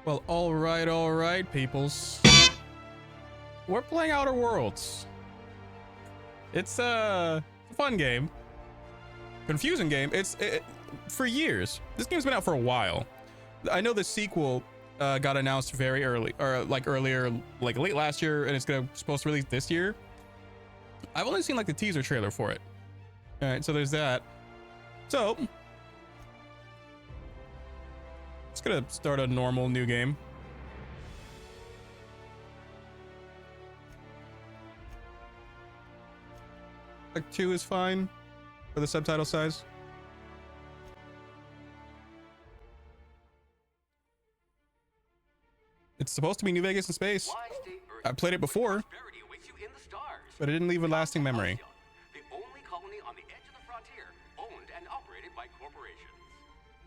Well, all right, peoples. We're playing Outer Worlds. It's a fun game, confusing game. For years. This game's been out for a while. I know the sequel got announced very early, or like earlier, like late last year, and it's supposed to release this year. I've only seen like the teaser trailer for it. All right, so there's that. So it's gonna start a normal new game. Like 2 is fine for the subtitle size. It's supposed to be New Vegas in space. I played it before, but it didn't leave a lasting memory. The only colony on the edge of the frontier, owned and operated by corporations.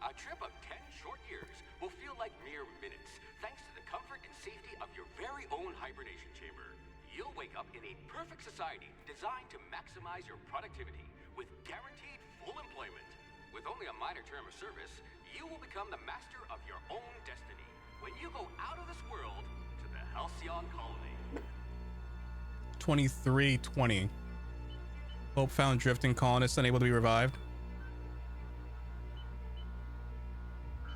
A trip of 10 short years will feel like mere minutes, thanks to the comfort and safety of your very own hibernation chamber. You'll wake up in a perfect society designed to maximize your productivity with guaranteed full employment. With only a minor term of service, you will become the master of your own destiny when you go out of this world to the Halcyon colony. 2320. Hope found drifting colonists unable to be revived.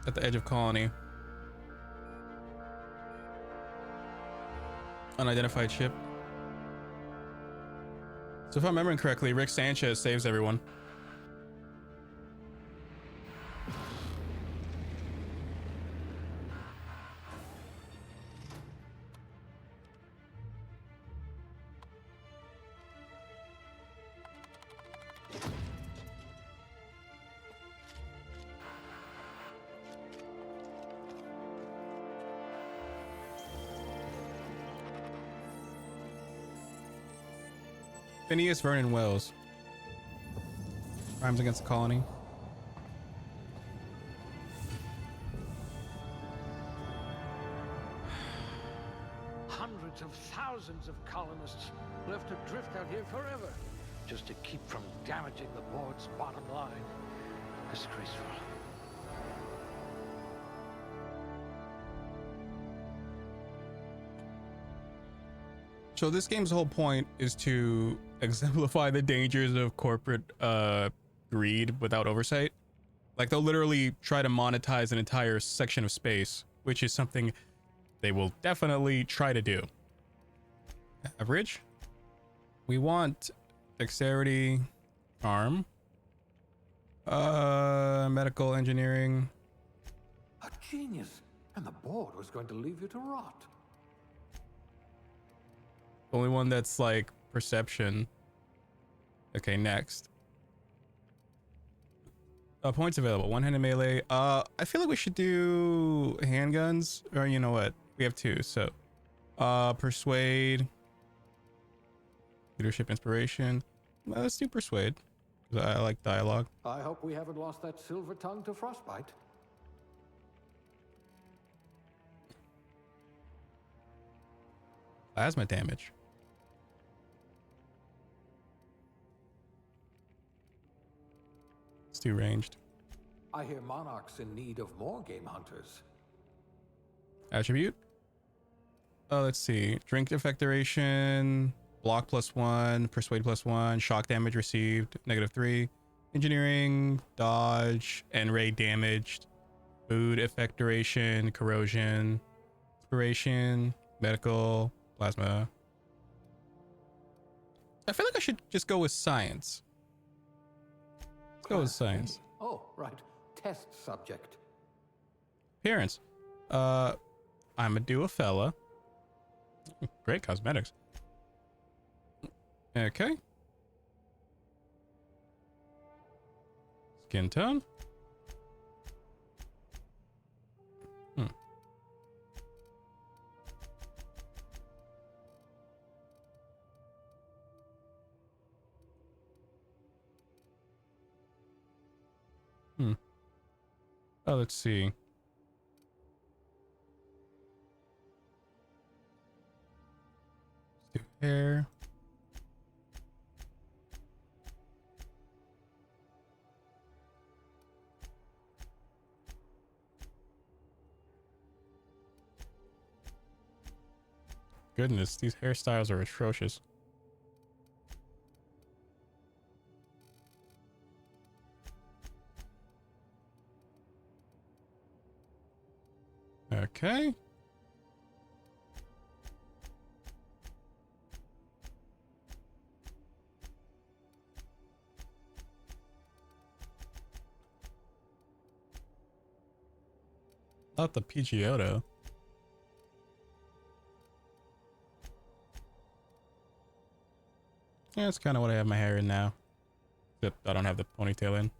At the edge of colony. Unidentified ship. So if I'm remembering correctly, Rick Sanchez saves everyone. Phineas Vernon Wells. Crimes against the colony. Hundreds of thousands of colonists left adrift out here forever, just to keep from damaging the board's bottom line. Disgraceful. So this game's whole point is to exemplify the dangers of corporate greed without oversight. Like they'll literally try to monetize an entire section of space, which is something they will definitely try to do. Average. We want dexterity, arm, medical engineering. A genius, and the board was going to leave you to rot. The only one that's like perception. Okay, next. Points available. One-handed melee. I feel like we should do handguns. Or you know what? We have 2, so persuade. Leadership inspiration. Let's do persuade. 'Cause I like dialogue. I hope we haven't lost that silver tongue to frostbite. Plasma damage. It's too ranged. I hear Monarch's in need of more game hunters. Attribute. Let's see. Drink effect duration. Block +1. Persuade +1. Shock damage received -3. Engineering. Dodge. And ray damaged. Food effect duration. Corrosion. Inspiration. Medical. Plasma. I feel like I should just go with science. Let's go with science. Oh, right. Test subject. Appearance. I'm a do a fella. Great cosmetics. Okay. Skin tone. Oh, let's see. Let's do hair. goodness, these hairstyles are atrocious. Okay. Not the Pidgeotto. Yeah, that's kind of what I have my hair in now. Except I don't have the ponytail in.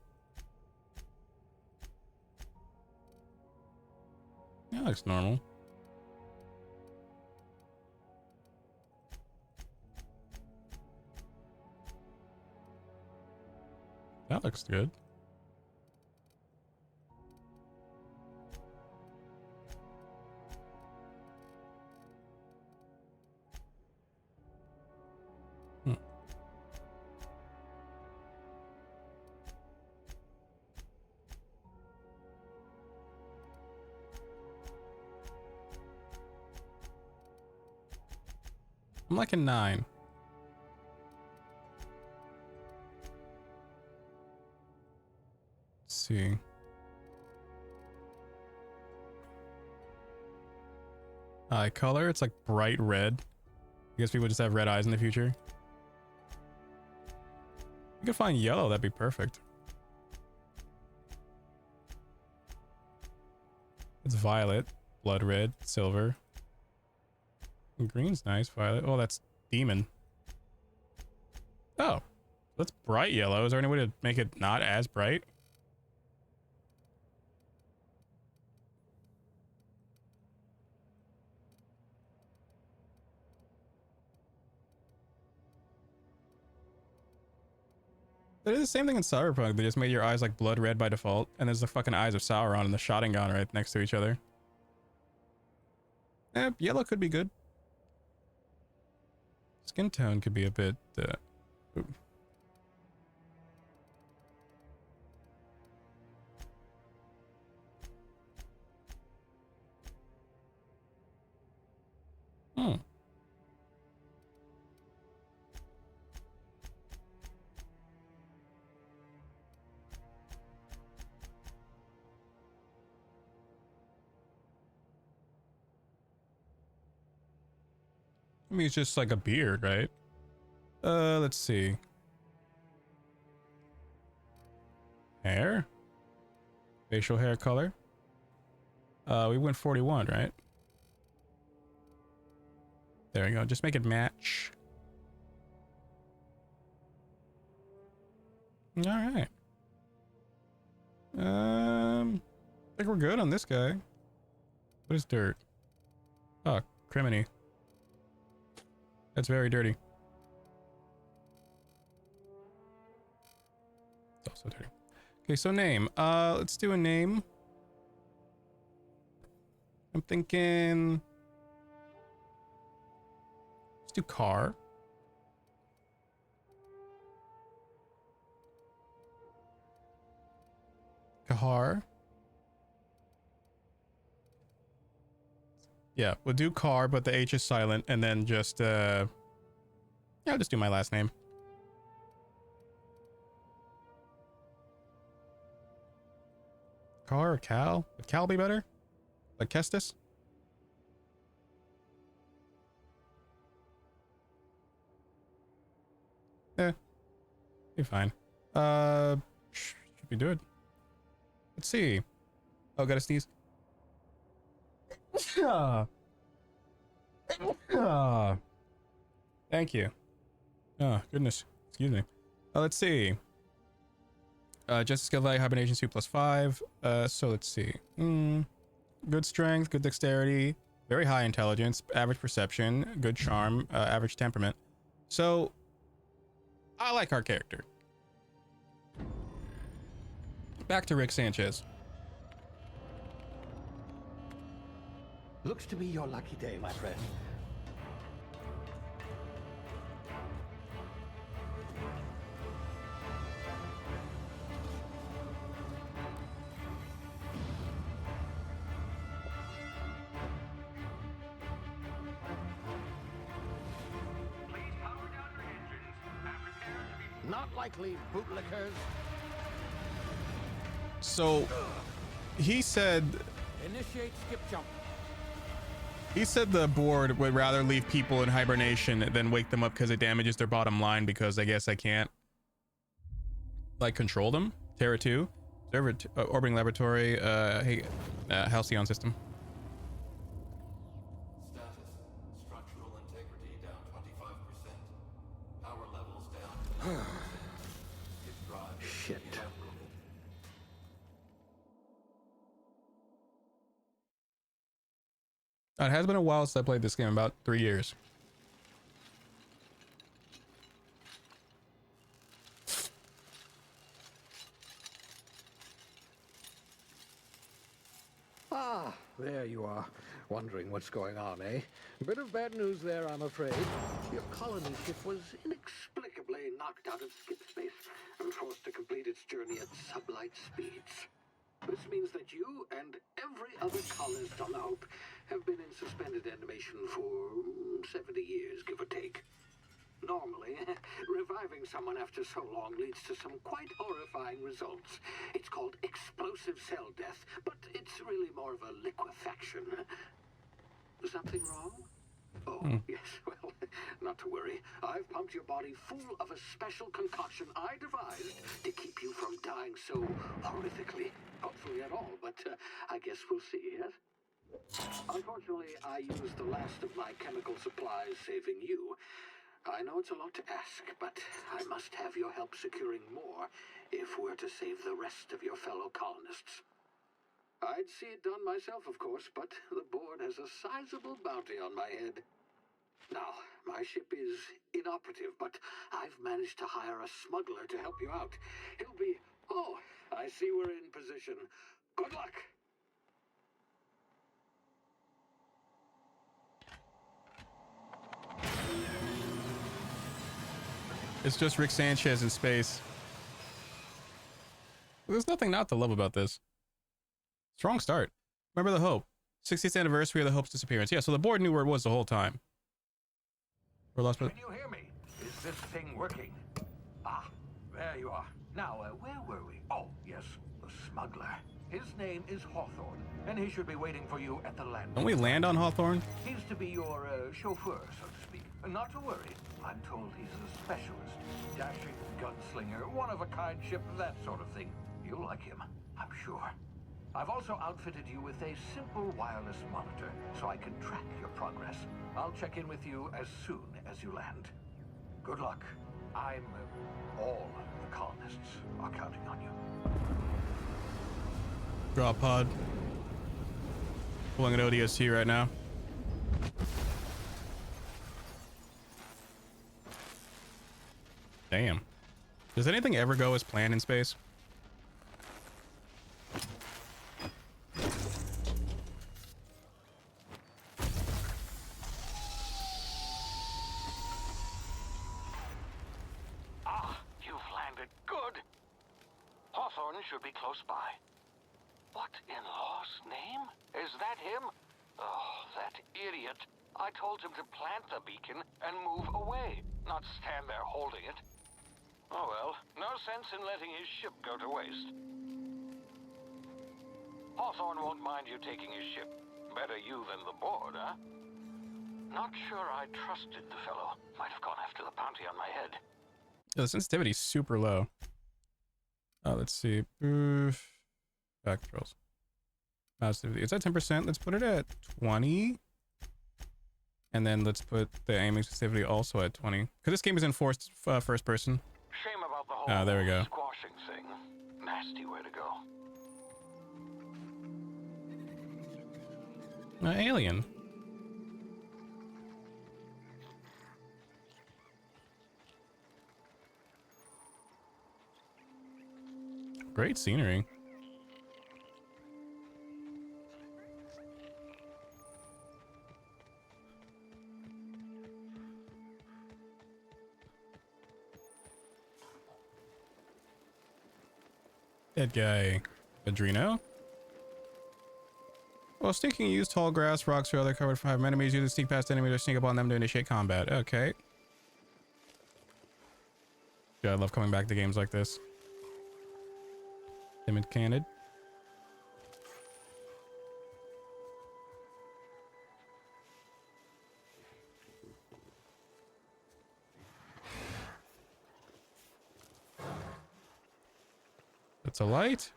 Yeah, looks normal. That looks good. I'm like a 9. Let's see. Eye color, it's like bright red. I guess people just have red eyes in the future. You could find yellow, that'd be perfect. It's violet, blood red, silver. And green's nice, violet. Oh, that's demon. Oh, that's bright yellow. Is there any way to make it not as bright? It is the same thing in Cyberpunk. They just made your eyes like blood red by default, and there's the fucking eyes of Sauron and the Sharingan right next to each other. Yellow could be good. Skin tone could be a bit. Ooh. Hmm. I mean, it's just like a beard, right? Let's see. Hair? Facial hair color? We went 41, right? There we go. Just make it match. All right. I think we're good on this guy. What is dirt? Oh, criminy. That's very dirty. It's also dirty. Okay, so name. Let's do a name. I'm thinking. Let's do car. Kahar. Yeah, we'll do car, but the H is silent, and then just yeah, I'll just do my last name. Car or Cal? Would Cal be better? Like Kestis? Yeah, be fine. Should be good. Let's see. Oh, gotta sneeze. Thank you. Oh, goodness. Excuse me. Let's see. Justice skill value, hibernation suit +5. So let's see. Good strength, good dexterity, very high intelligence, average perception, good charm, average temperament. So I like our character. Back to Rick Sanchez. Looks to be your lucky day, my friend. Not likely, bootlickers. So he said Initiate skip jump. he said the board would rather leave people in hibernation than wake them up because it damages their bottom line, because I guess I can't like control them. Terra 2, server orbiting laboratory, hey, Halcyon system. Status. Structural integrity down 25%. Power levels down 10%. Its drive is Shit. inoperable. It has been a while since I played this game, about 3 years. Ah, there you are. Wondering what's going on, eh? Bit of bad news there, I'm afraid. Your colony ship was inexplicably knocked out of skip space and forced to complete its journey at sublight speeds. This means that you and every other colonist on the Hope have been in suspended animation for 70 years, give or take. Normally, reviving someone after so long leads to some quite horrifying results. It's called explosive cell death, but it's really more of a liquefaction. Something wrong? Oh, yes, well, not to worry. I've pumped your body full of a special concoction I devised to keep you from dying so horrifically. Hopefully at all, but I guess we'll see, yes? Unfortunately, I used the last of my chemical supplies saving you. I know it's a lot to ask, but I must have your help securing more if we're to save the rest of your fellow colonists. I'd see it done myself, of course, but the board has a sizable bounty on my head. Now, my ship is inoperative, but I've managed to hire a smuggler to help you out. He'll be... Oh, I see we're in position. Good luck! It's just Rick Sanchez in space. There's nothing not to love about this. Strong start. Remember the Hope. 60th anniversary of the Hope's disappearance. Yeah, so the board knew where it was the whole time. We're lost. Can you hear me? Is this thing working? Ah, there you are. Now, where were we? Oh, yes, the smuggler. His name is Hawthorne, and he should be waiting for you at the landing. Don't we land on Hawthorne? He's to be your chauffeur, so to speak. Not to worry. I'm told he's a specialist. Dashing gunslinger, one-of-a-kind ship, that sort of thing. You'll like him, I'm sure. I've also outfitted you with a simple wireless monitor, so I can track your progress. I'll check in with you as soon as you land. Good luck. All the colonists are counting on you. Drop pod. Pulling an ODST right now. Damn. Does anything ever go as planned in space? Ah, you've landed. Good. Hawthorne should be close by. What in law's name? Is that him? Oh, that idiot. I told him to plant the beacon and move away, not stand there holding it. Oh well, no sense in letting his ship go to waste. Hawthorne won't mind you taking his ship. Better you than the board, huh? Not sure I trusted the fellow. Might have gone after the bounty on my head. Yeah, the sensitivity's super low. Let's see. Back controls. Sensitivity. It's at 10%. Let's put it at 20. And then let's put the aiming sensitivity also at 20. Because this game is in first person. Shame about the whole There we go. squashing thing. Nasty way to go. Alien. Great scenery. That guy, Adreno? Well, sneaking use tall grass, rocks, or other covered from enemies. Use to sneak past enemies or sneak up on them to initiate combat. Okay. Yeah, I love coming back to games like this. Timid Candid. It's a light.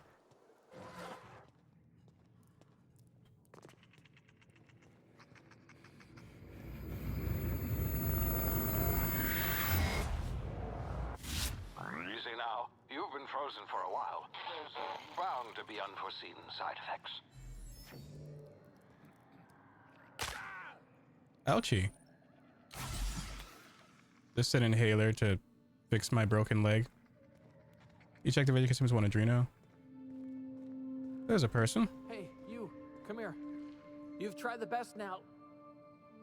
Easy now. You've been frozen for a while. There's bound to be unforeseen side effects. Ouchie. Just an inhaler to fix my broken leg. Each activated consumes one adreno. There's a person. Hey, you, come here. You've tried the best now.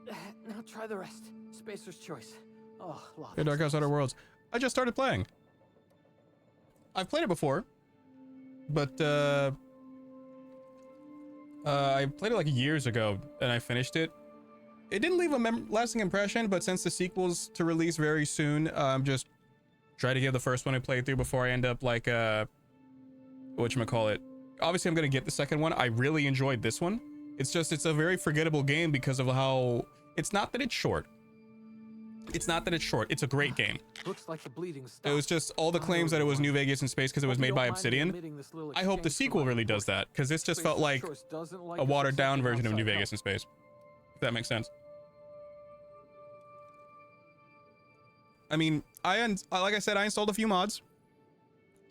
Now try the rest. Spacer's choice. Oh, love Yeah, Dark Outer Worlds. I just started playing. I've played it before, but I played it like years ago and I finished it. It didn't leave a lasting impression, but since the sequel's to release very soon, I'm just try to give the first one I played through before I end up like whatchamacallit. Obviously I'm gonna get the second one. I really enjoyed this one. It's just it's a very forgettable game because of how it's not that it's short. It's not that it's short. It's a great game. Looks like the bleeding stopped. It was just all the claims that it was New Vegas in space because it was made by Obsidian. I hope the sequel really does that because this just felt like a watered down version of New Vegas in space. If that makes sense. I mean, like I said, I installed a few mods.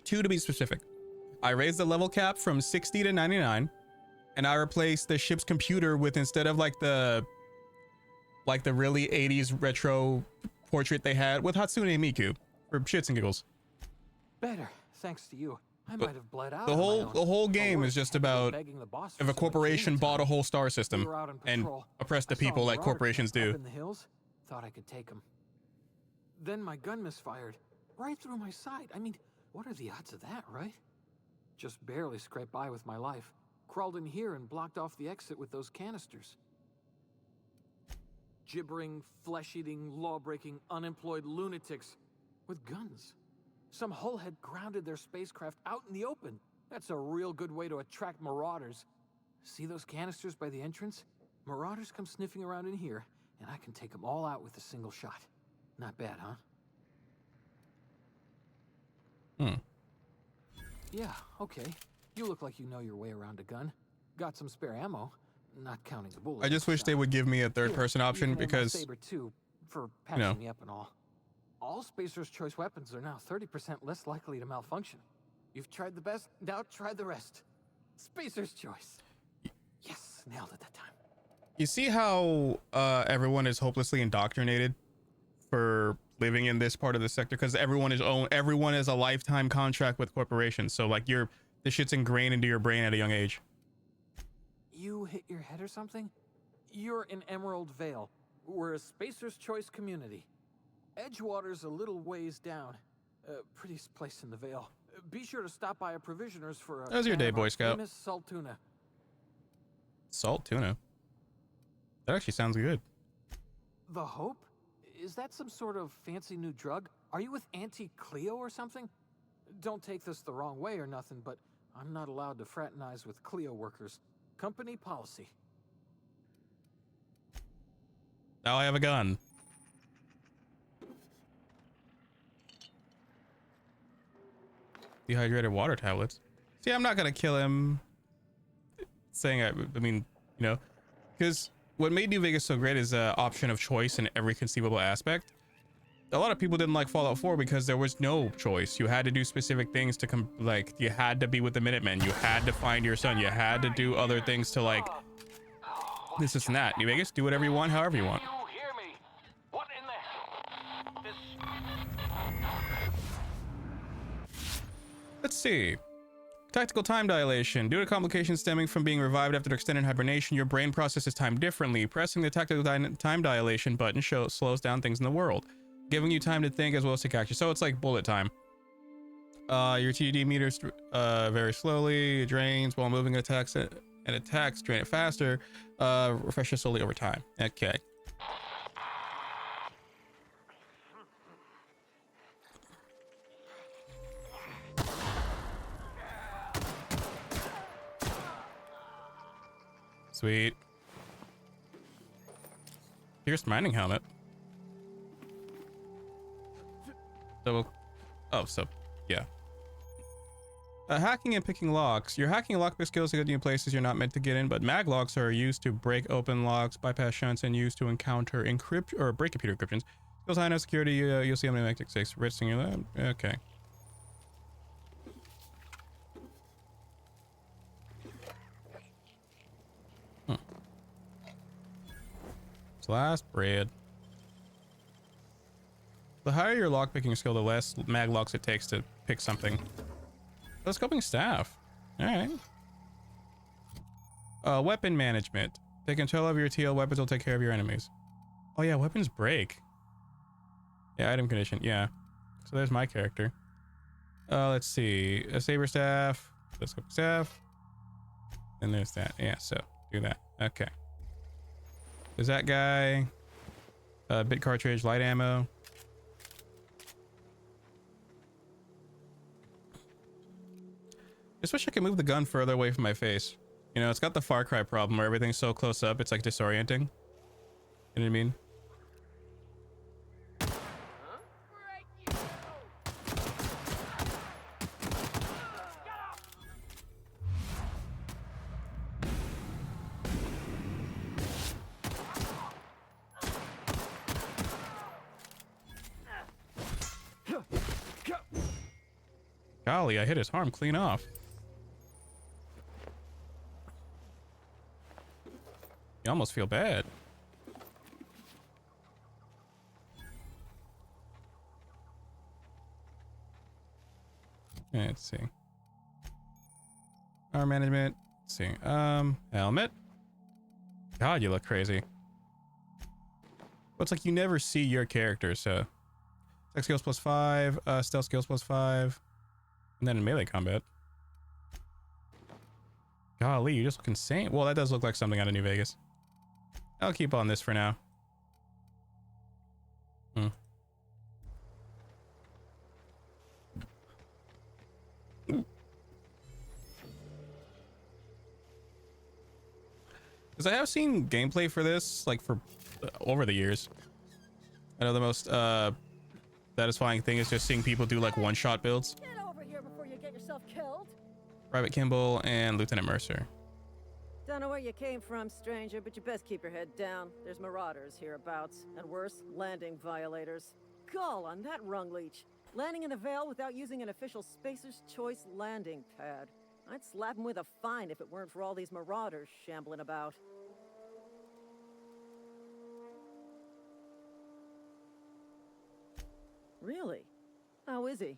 2 to be specific. I raised the level cap from 60 to 99, and I replaced the ship's computer with, instead of like the really 80s retro portrait they had, with Hatsune Miku for shits and giggles. Better, thanks to you. I might have bled out. The whole game is just about if a corporation bought a whole star system and oppressed the people like corporations do. In the hills, thought I could take them. Then my gun misfired right through my side. I mean, what are the odds of that, right? Just barely scraped by with my life. Crawled in here and blocked off the exit with those canisters. Gibbering, flesh-eating, law-breaking, unemployed lunatics with guns. Some hullhead grounded their spacecraft out in the open. That's a real good way to attract marauders. See those canisters by the entrance? Marauders come sniffing around in here, and I can take them all out with a single shot. Not bad, huh? Yeah, okay. You look like you know your way around a gun. Got some spare ammo, not counting the bullets. I just wish they would give me a third-person option because, saber too, for patching me up and all. All Spacer's Choice weapons are now 30% less likely to malfunction. You've tried the best, now try the rest. Spacer's Choice. Yes, nailed it that time. You see how everyone is hopelessly indoctrinated for living in this part of the sector because everyone is a lifetime contract with corporations. So like this shit's ingrained into your brain at a young age. You hit your head or something? You're in Emerald Vale. We're a Spacer's Choice community. Edgewater's a little ways down. Prettiest place in the Vale. Be sure to stop by a provisioner's for a How's your day, Boy Scout? famous salt tuna. Salt tuna? That actually sounds good. The Hope? Is that some sort of fancy new drug? Are you with Auntie Cleo or something? Don't take this the wrong way or nothing, but I'm not allowed to fraternize with Cleo workers. Company policy. Now I have a gun. Dehydrated water tablets. See, I'm not gonna kill him. Saying I mean, you know, because what made New Vegas so great is an option of choice in every conceivable aspect. A lot of people didn't like Fallout 4 because there was no choice. You had to do specific things to like you had to be with the Minutemen. You had to find your son. You had to do other things to like this and that. New Vegas, do whatever you want, however you want. You hear me? What in the... Let's see. Tactical time dilation. Due to complications stemming from being revived after extended hibernation, your brain processes time differently. Pressing the tactical time dilation button slows down things in the world, giving you time to think as well as take action. So it's like bullet time. Your TD meters very slowly, drains while moving, attacks drain it faster, refreshes slowly over time. Okay. Sweet. Pierced mining helmet. Double. Oh, so yeah. Hacking and picking locks. Your hacking and lockpick skills to get you in places you're not meant to get in, but mag locks are used to break open locks, bypass shunts, and used to encounter encrypt or break computer encryptions. Skills high enough security, you'll see how many magnetic stakes wrist in your lab. Okay. Last bread. The higher your lockpicking skill, the less mag locks it takes to pick something. Telescoping staff. Alright. Weapon management. Take control of your TL weapons will take care of your enemies. Oh yeah, weapons break. Yeah, item condition. Yeah. So there's my character. Let's see. A saber staff. Telescoping staff. And there's that. Yeah, so do that. Okay. There's that guy. Bit cartridge, light ammo. Just wish I could move the gun further away from my face. You know, it's got the Far Cry problem where everything's so close up, it's like disorienting. You know what I mean? Golly, I hit his arm clean off. You almost feel bad. Let's see. Arm management. Let's see. Helmet. God, you look crazy. But it's like you never see your character, so. Tech skills +5, stealth skills +5. And then in melee combat. Golly, you just look insane. Well, that does look like something out of New Vegas. I'll keep on this for now. Because I have seen gameplay for this, like, for over the years. I know the most satisfying thing is just seeing people do, like, one-shot builds. Get over here before you get yourself killed. Private Kimball and Lieutenant Mercer. Don't know where you came from, stranger, but you best keep your head down. There's marauders hereabouts, and worse, landing violators. Gall on that rung leech. Landing in the Vale without using an official Spacer's Choice landing pad. I'd slap him with a fine if it weren't for all these marauders shambling about. Really? How is he?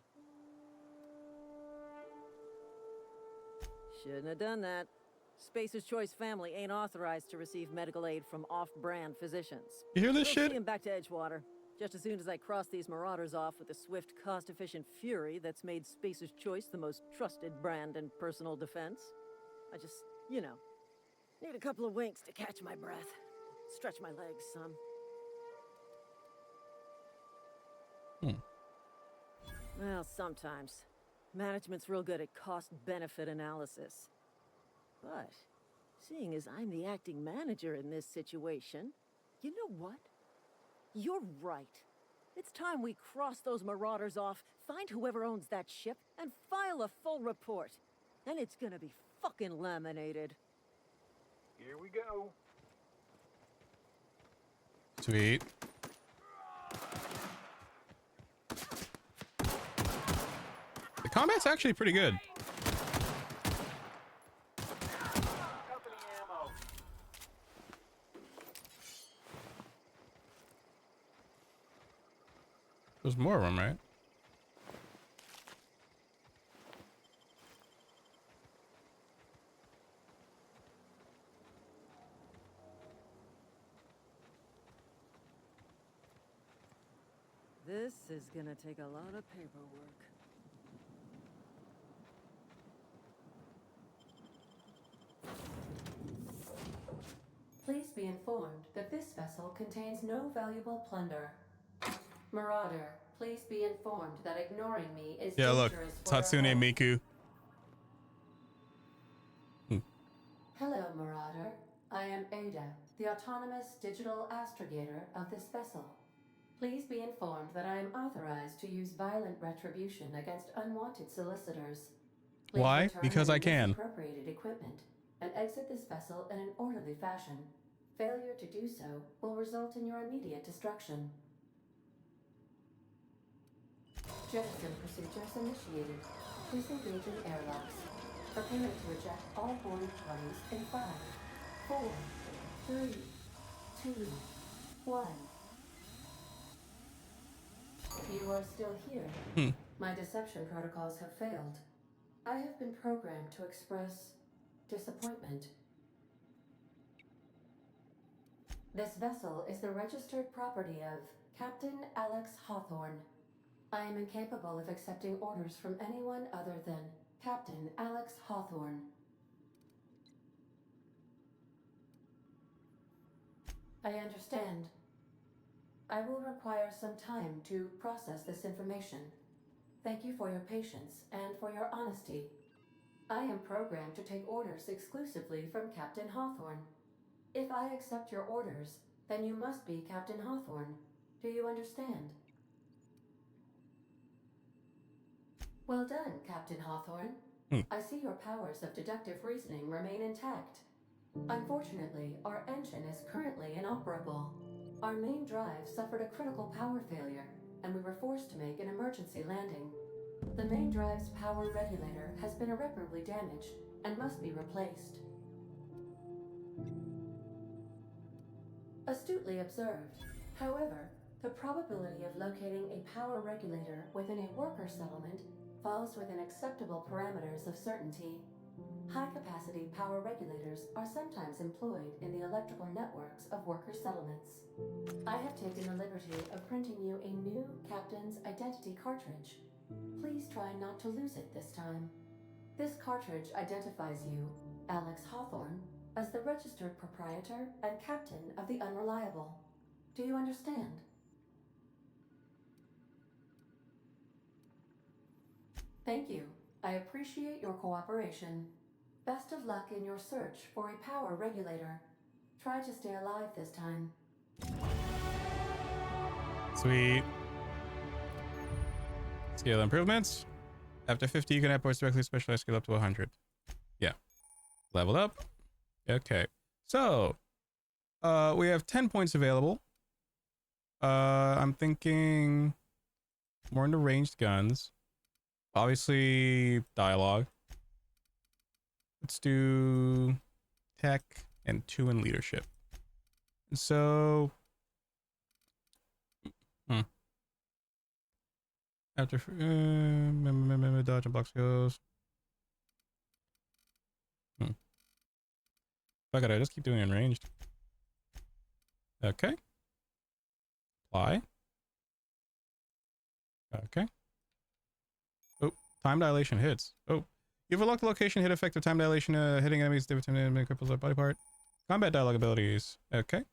Shouldn't have done that. Spacer's Choice family ain't authorized to receive medical aid from off-brand physicians. You hear this We'll shit? see him back to Edgewater. Just as soon as I cross these marauders off with the swift, cost-efficient fury that's made Spacer's Choice the most trusted brand in personal defense. I just, you know, need a couple of winks to catch my breath. Stretch my legs some. Well, sometimes. Management's real good at cost-benefit analysis. But, seeing as I'm the acting manager in this situation, you know what? You're right. It's time we cross those marauders off, find whoever owns that ship, and file a full report. And it's gonna be fucking laminated. Here we go. Sweet. The combat's actually pretty good. Company ammo. There's more of them, right? This is gonna take a lot of paperwork. Please be informed that this vessel contains no valuable plunder. Marauder, please be informed that ignoring me is Yeah, look. dangerous for your Tatsune health. Miku. Hello, Marauder. I am Ada, the autonomous digital astrogator of this vessel. Please be informed that I am authorized to use violent retribution against unwanted solicitors. Please Why? return Because any I can. misappropriated equipment and exit this vessel in an orderly fashion. Failure to do so will result in your immediate destruction. Jettison procedures initiated. Please engage in airlocks. Prepare to eject all boarding parties in 5, 4, 3, 2, 1. You are still here. My deception protocols have failed. I have been programmed to express disappointment. This vessel is the registered property of Captain Alex Hawthorne. I am incapable of accepting orders from anyone other than Captain Alex Hawthorne. I understand. I will require some time to process this information. Thank you for your patience and for your honesty. I am programmed to take orders exclusively from Captain Hawthorne. If I accept your orders, then you must be Captain Hawthorne. Do you understand? Well done, Captain Hawthorne. I see your powers of deductive reasoning remain intact. Unfortunately, our engine is currently inoperable. Our main drive suffered a critical power failure, and we were forced to make an emergency landing. The main drive's power regulator has been irreparably damaged and must be replaced. Astutely observed. However, the probability of locating a power regulator within a worker settlement falls within acceptable parameters of certainty. High-capacity power regulators are sometimes employed in the electrical networks of worker settlements. I have taken the liberty of printing you a new Captain's Identity cartridge. Please try not to lose it this time. This cartridge identifies you, Alex Hawthorne, as the registered proprietor and captain of the Unreliable. Do you understand? Thank you. I appreciate your cooperation. Best of luck in your search for a power regulator. Try to stay alive this time. Sweet. Skill improvements. After 50, you can add points directly. Specialized skill up to 100. Yeah. Level up. Okay. So, we have 10 points available. I'm thinking more into ranged guns. Obviously, dialogue. Let's do tech and 2 in leadership. So, after dodge and block skills. Fuck it, I just keep doing it in ranged. Okay. Apply. Okay. Oh, time dilation hits. Oh, you've unlocked the location hit effective time dilation, hitting enemies, cripples their body part. Combat dialogue abilities. Okay.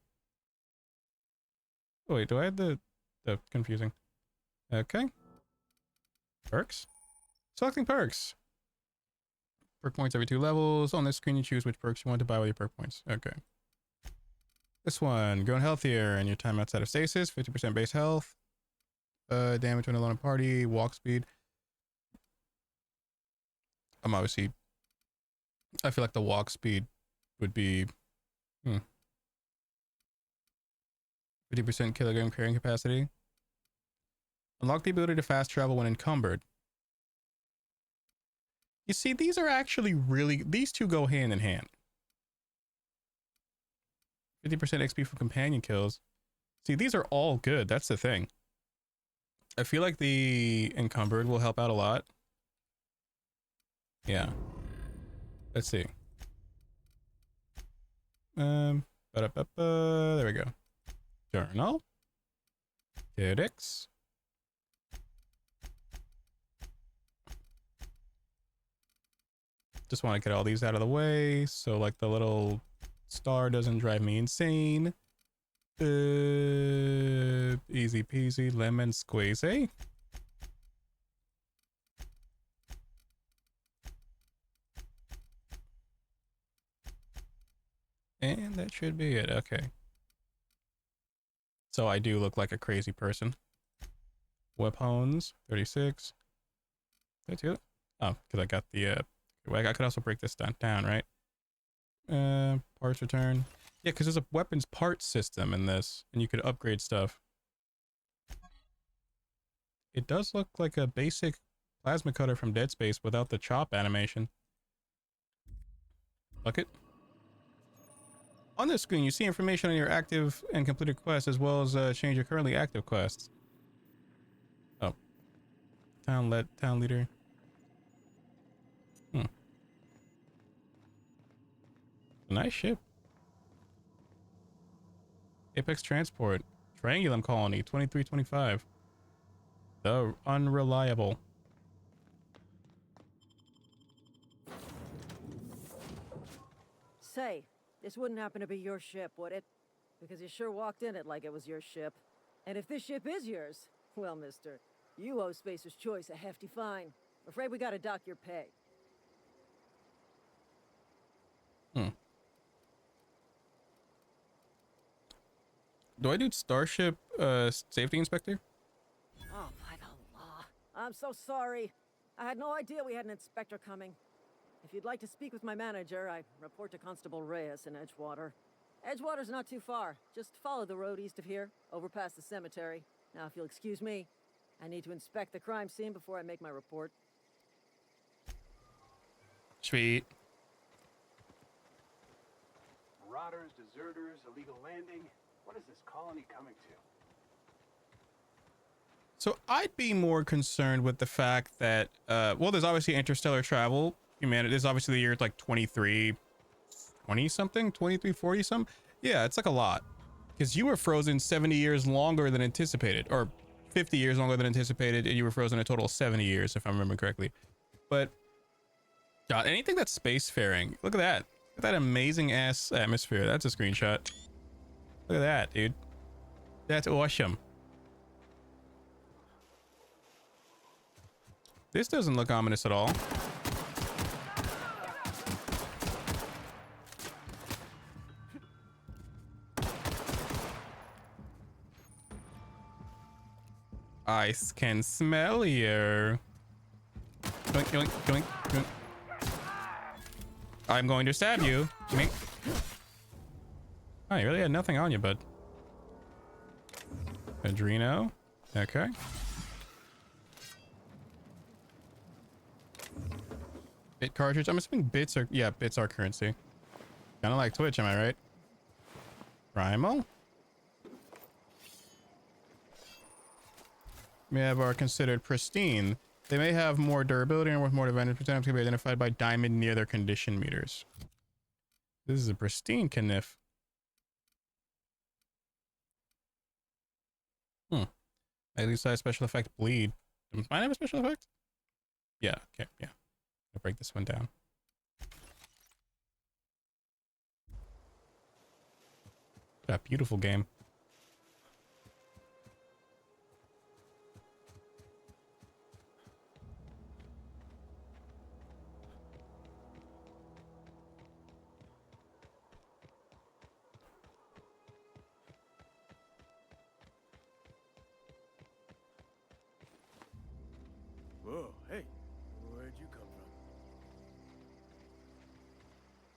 Oh, wait, do I have the confusing? Okay. Perks. Selecting perks. Perk points every 2 levels. On this screen, you choose which perks you want to buy with your perk points. Okay. This one, growing healthier and your time outside of stasis, 50% base health. Damage when alone in party, walk speed. I'm obviously, I feel like the walk speed would be 50% kilogram carrying capacity. Unlock the ability to fast travel when encumbered. You see, these are actually really, these two go hand in hand. 50% XP for companion kills. See, these are all good. That's the thing. I feel like the encumbered will help out a lot. Yeah. Let's see. There we go. Journal. Critics. Just want to get all these out of the way so like the little star doesn't drive me insane. Easy peasy lemon squeezy. And that should be it. Okay. So I do look like a crazy person. Weapons, 36. That's good. Oh, because I got the, I could also break this down, right? Parts return. Yeah, because there's a weapons parts system in this, and you could upgrade stuff. It does look like a basic plasma cutter from Dead Space without the chop animation. Bucket. On this screen, you see information on your active and completed quests, as well as change your currently active quests. Oh. Town leader. Nice ship. Apex Transport. Triangulum Colony, 2325. The Unreliable. Say, this wouldn't happen to be your ship, would it? Because you sure walked in it like it was your ship. And if this ship is yours, well, mister, you owe Spacer's Choice a hefty fine. Afraid we gotta dock your pay. Do I do Starship Safety Inspector? Oh, by the law. I'm so sorry. I had no idea we had an inspector coming. If you'd like to speak with my manager, I report to Constable Reyes in Edgewater. Edgewater's not too far. Just follow the road east of here, over past the cemetery. Now, if you'll excuse me, I need to inspect the crime scene before I make my report. Sweet. Marauders, deserters, illegal landing. What is this colony coming to? So I'd be more concerned with the fact that, well, there's obviously interstellar travel. Humanity, there's obviously the year like 2320 something, 2340 something. Yeah, it's like a lot. Because you were frozen 70 years longer than anticipated, or 50 years longer than anticipated, and you were frozen a total of 70 years, if I remember correctly. But, God, anything that's spacefaring, look at that. Look at that amazing ass atmosphere. That's a screenshot. Look at that, dude. That's awesome. This doesn't look ominous at all. I can smell you. Yoink, yoink, yoink, yoink. I'm going to stab you. Me. Oh, you really had nothing on you, bud. Adreno. Okay. Bit cartridge. I'm assuming bits are, yeah, bits are currency. Kind of like Twitch, am I right? Primal. May have are considered pristine. They may have more durability and worth more advantage. Percent can be identified by diamond near their condition meters. This is a pristine Kniff. At least I have special effect bleed. Does mine have a special effect? Yeah, okay, yeah. I'll break this one down. That beautiful game. Whoa, hey, where'd you come from?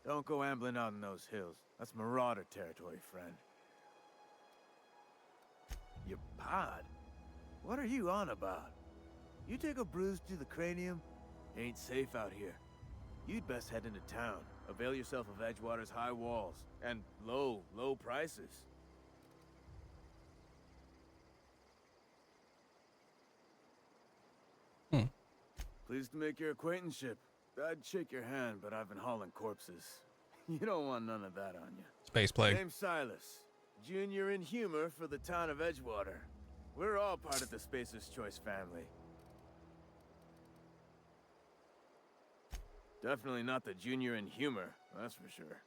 Don't go ambling out in those hills. That's marauder territory, friend. Your pod? What are you on about? You take a bruise to the cranium? Ain't safe out here. You'd best head into town. Avail yourself of Edgewater's high walls. And low prices. Pleased to make your acquaintanceship. I'd shake your hand, but I've been hauling corpses. You don't want none of that on you. Space plague. Name's Silas. Junior in humor for the town of Edgewater. We're all part of the Spacer's Choice family. Definitely not the junior in humor, that's for sure.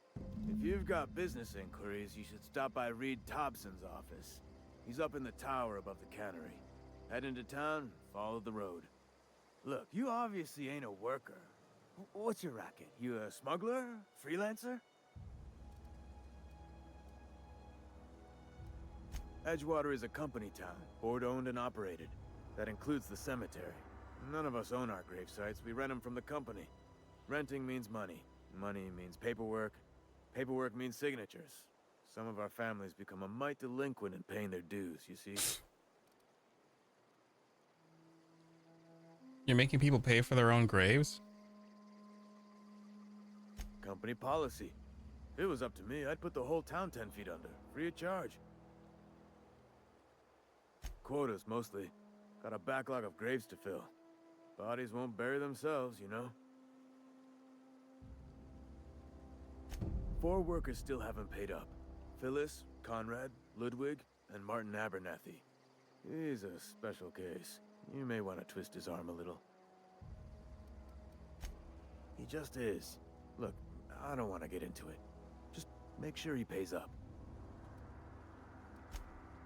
If you've got business inquiries, you should stop by Reed Thompson's office. He's up in the tower above the cannery. Head into town, follow the road. Look, you obviously ain't a worker. What's your racket? You a smuggler? Freelancer? Edgewater is a company town, board-owned and operated. That includes the cemetery. None of us own our grave sites. We rent them from the company. Renting means money. Money means paperwork. Paperwork means signatures. Some of our families become a mite delinquent in paying their dues, you see? You're making people pay for their own graves? Company policy. If it was up to me, I'd put the whole town 10 feet under, free of charge. Quotas, mostly. Got a backlog of graves to fill. Bodies won't bury themselves, you know? 4 workers still haven't paid up. Phyllis, Conrad, Ludwig, and Martin Abernathy. He's a special case. You may want to twist his arm a little. He just is. Look, I don't want to get into it. Just make sure he pays up.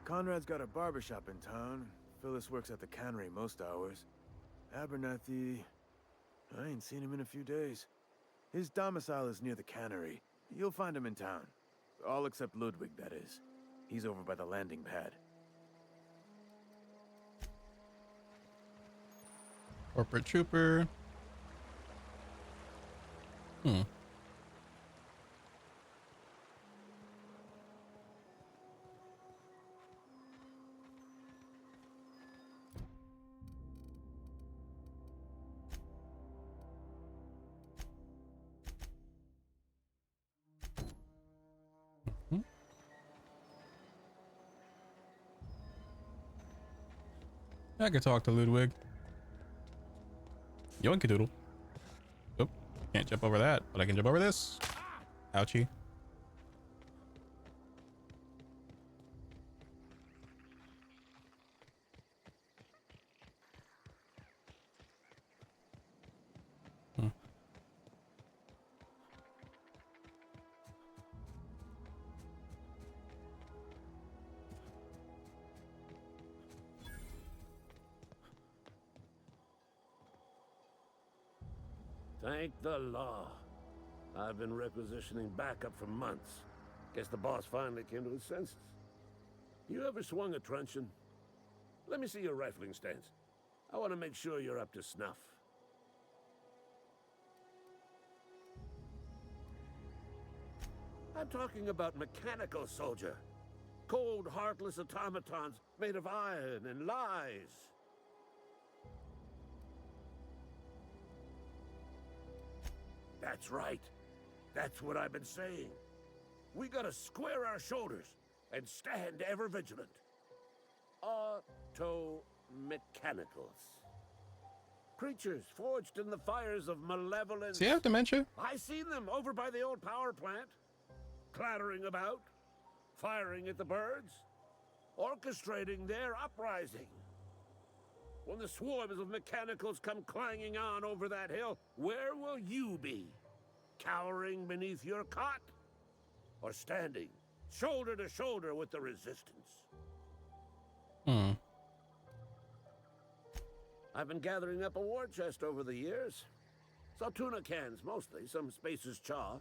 Conrad's got a barbershop in town. Phyllis works at the cannery most hours. Abernathy... I ain't seen him in a few days. His domicile is near the cannery. You'll find him in town. All except Ludwig, that is. He's over by the landing pad. Corporate trooper. I could talk to Ludwig. Yoinkadoodle. Oop, can't jump over that, but I can jump over this. Ouchie. Thank the law. I've been requisitioning backup for months. Guess the boss finally came to his senses. You ever swung a truncheon? Let me see your rifling stance. I want to make sure you're up to snuff. I'm talking about mechanical soldier. Cold, heartless automatons made of iron and lies. That's right. That's what I've been saying. We gotta square our shoulders and stand ever vigilant. Auto-mechanicals. Creatures forged in the fires of malevolence. Does he have dementia? I seen them over by the old power plant. Clattering about, firing at the birds, orchestrating their uprising. When the swarms of mechanicals come clanging on over that hill, where will you be? Cowering beneath your cot? Or standing, shoulder to shoulder with the resistance? I've been gathering up a war chest over the years. Saw tuna cans, mostly, some Spacer's chaw,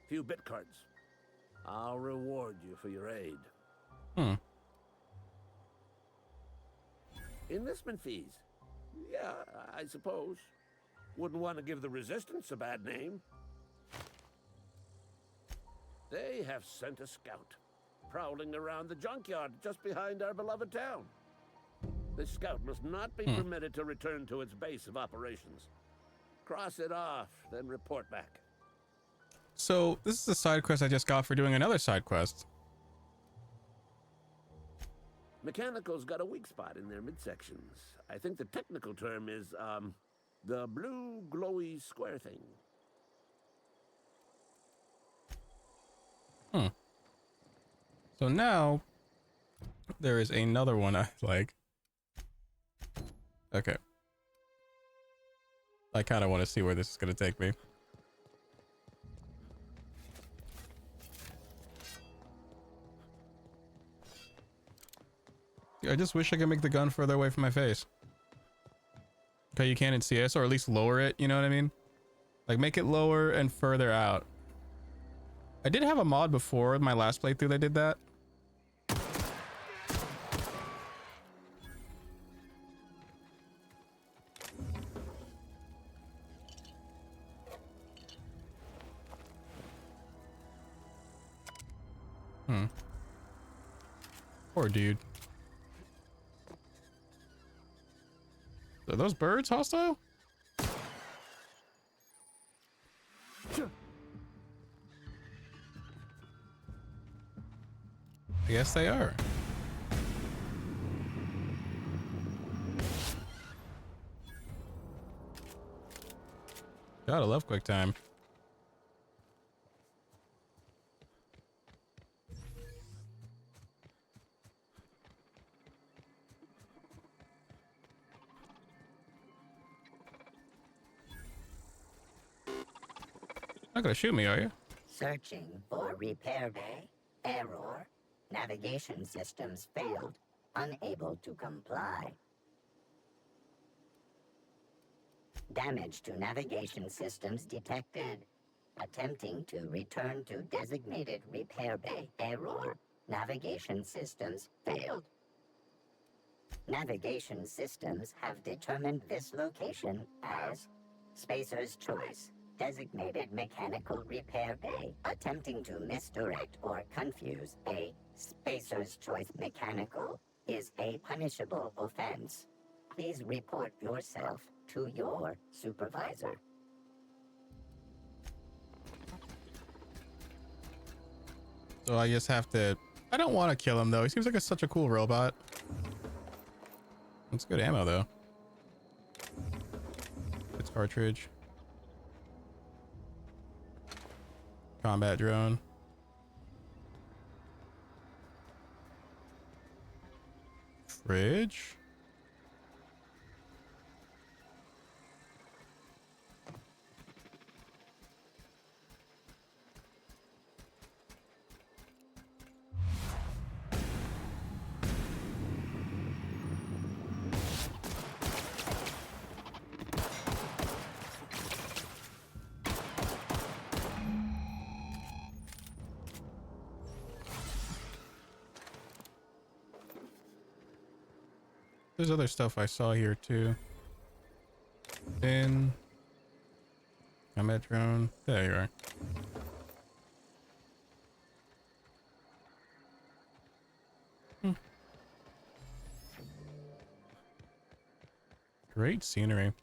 few bit cards. I'll reward you for your aid. Enlistment fees. Yeah, I suppose. Wouldn't want to give the Resistance a bad name. They have sent a scout, prowling around the junkyard just behind our beloved town. This scout must not be permitted to return to its base of operations. Cross it off, then report back. So, this is a side quest I just got for doing another side quest. Mechanicals got a weak spot in their midsections. I think the technical term is, the blue glowy square thing. So now, there is another one I like. Okay. I kind of want to see where this is going to take me. I just wish I could make the gun further away from my face. Okay, you can in CS, or at least lower it, you know what I mean? Like, make it lower and further out. I did have a mod before, my last playthrough that did that. Hmm. Poor dude. Are those birds hostile? I guess they are. Gotta love quick time. Not gonna shoot me, are you? Searching for repair bay. Error. Navigation systems failed. Unable to comply. Damage to navigation systems detected. Attempting to return to designated repair bay. Error. Navigation systems failed. Navigation systems have determined this location as Spacer's Choice. Designated mechanical repair bay. Attempting to misdirect or confuse a Spacer's Choice mechanical is a punishable offense. Please report yourself to your supervisor. So I just have to... I don't want to kill him, though. He seems like such a cool robot. It's good ammo, though. It's cartridge. Combat drone. Fridge. There's other stuff I saw here too. Then combat drone. There you are. Great scenery.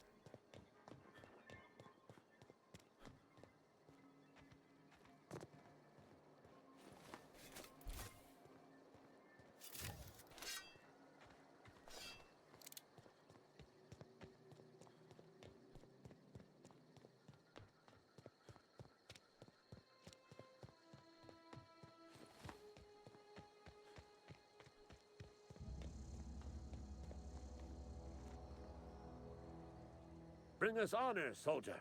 Bring us honor, soldier.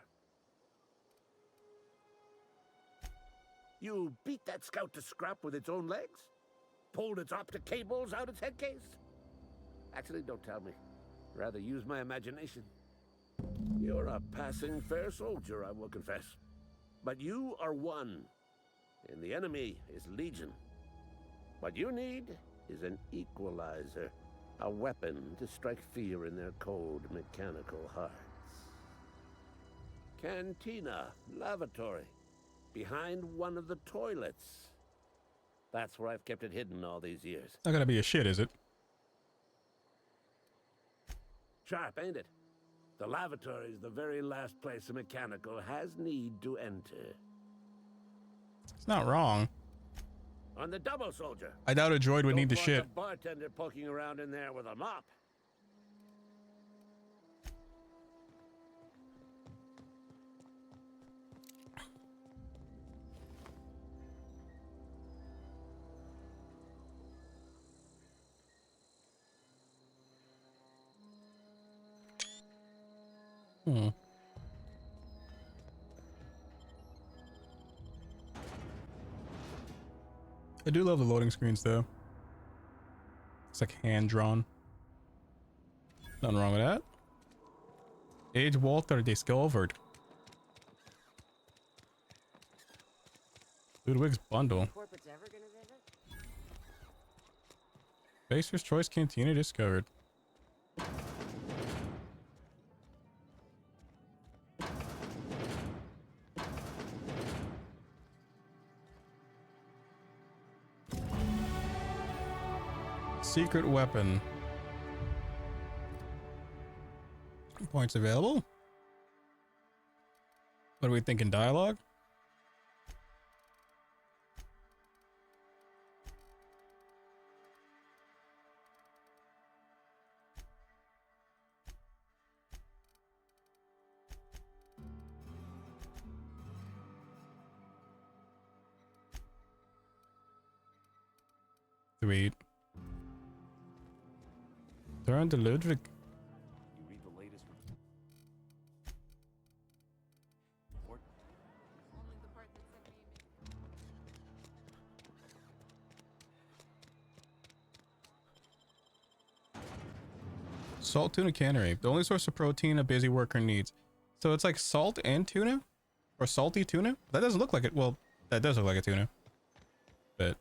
You beat that scout to scrap with its own legs? Pulled its optic cables out its head case? Actually, don't tell me. Rather use my imagination. You're a passing fair soldier, I will confess. But you are one, and the enemy is legion. What you need is an equalizer, a weapon to strike fear in their cold mechanical hearts. Cantina, lavatory, behind one of the toilets. That's where I've kept it hidden all these years. Not gonna be a shit, is it? Sharp, ain't it? The lavatory is the very last place a mechanical has need to enter. It's not wrong. On the double, soldier. I doubt a droid would need to Don't want shit. the bartender poking around in there with a mop. I do love the loading screens though. It's like hand drawn. Nothing wrong with that. Age Walter discovered. Ludwig's bundle. CORPOS ever gonna visit? Baser's Choice Cantina discovered. Secret weapon. Points available. What do we think in dialogue? Sweet. Turn to Ludwig. You read the latest report? Salt tuna cannery. The only source of protein a busy worker needs. So it's like salt and tuna? Or salty tuna? That doesn't look like it. Well, that does look like a tuna. But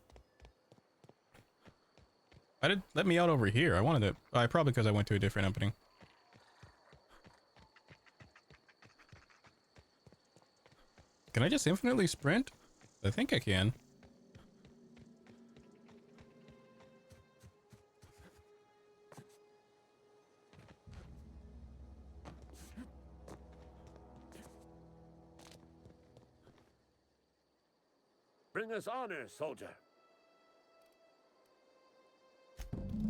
I did let me out over here. I wanted to. Probably because I went to a different opening. Can I just infinitely sprint? I think I can. Bring us honor, soldier.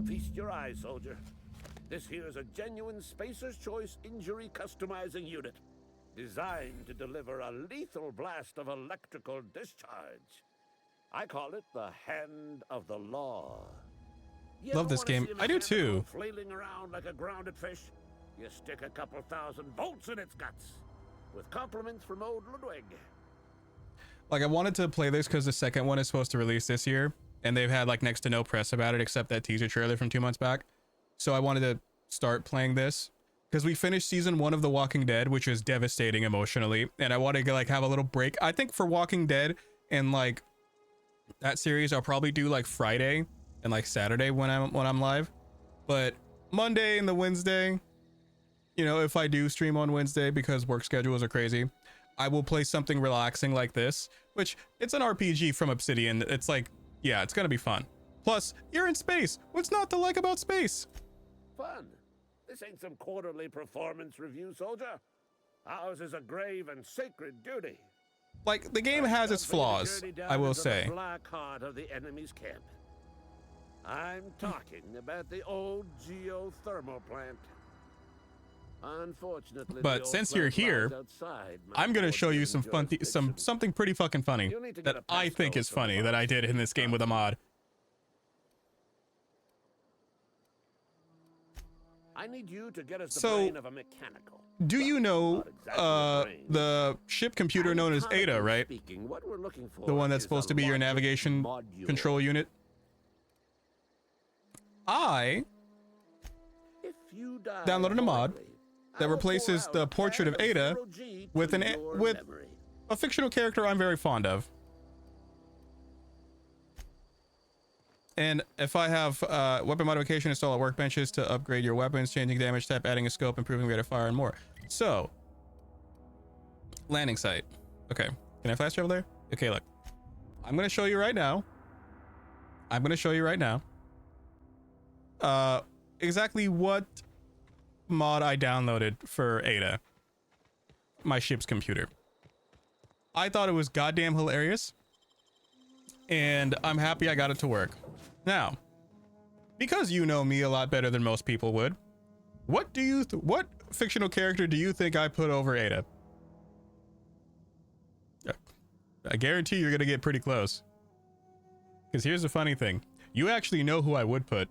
Feast your eyes, soldier. This here is a genuine Spacer's Choice injury customizing unit, designed to deliver a lethal blast of electrical discharge. I call it the Hand of the Law. You Love ever this wanna game. see a I do mechanical too. Flailing around like a grounded fish? You stick a couple thousand volts in its guts. With compliments from old Ludwig. Like, I wanted to play this because the second one is supposed to release this year, and they've had like next to no press about it except that teaser trailer from 2 months back. So I wanted to start playing this because we finished season 1 of The Walking Dead, which was devastating emotionally, and I wanted to like have a little break. I think for Walking Dead and like that series, I'll probably do like Friday and like Saturday when I'm live, but Monday and the Wednesday, you know, if I do stream on Wednesday because work schedules are crazy, I will play something relaxing like this, which it's an RPG from Obsidian. It's like, yeah, it's gonna be fun. Plus, you're in space. What's not to like about space? Fun. This ain't some quarterly performance review, soldier. Ours is a grave and sacred duty. Like, the game has its flaws, I will say. The black heart of the enemy's camp. I'm talking about the old geothermal plant. Unfortunately, But since you're here, I'm gonna show you some something pretty fucking funny that I think is funny that I did in this game with a mod. I need you to get us the brain of a mechanical. Do you know the ship computer known as Ada, right? What we're looking for the one that's supposed to be your navigation control unit. I downloaded a mod that replaces the portrait of Ada with a fictional character I'm very fond of. And if I have weapon modification install at workbenches to upgrade your weapons, changing damage type, adding a scope, improving rate of fire, and more. So, landing site. Okay, can I fast travel there? Okay, look. I'm gonna show you right now. Exactly what mod I downloaded for Ada, my ship's computer. I thought it was goddamn hilarious, and I'm happy I got it to work. Now, because you know me a lot better than most people would, what fictional character do you think I put over Ada? I guarantee you're gonna get pretty close. Because here's the funny thing. You actually know who I would put.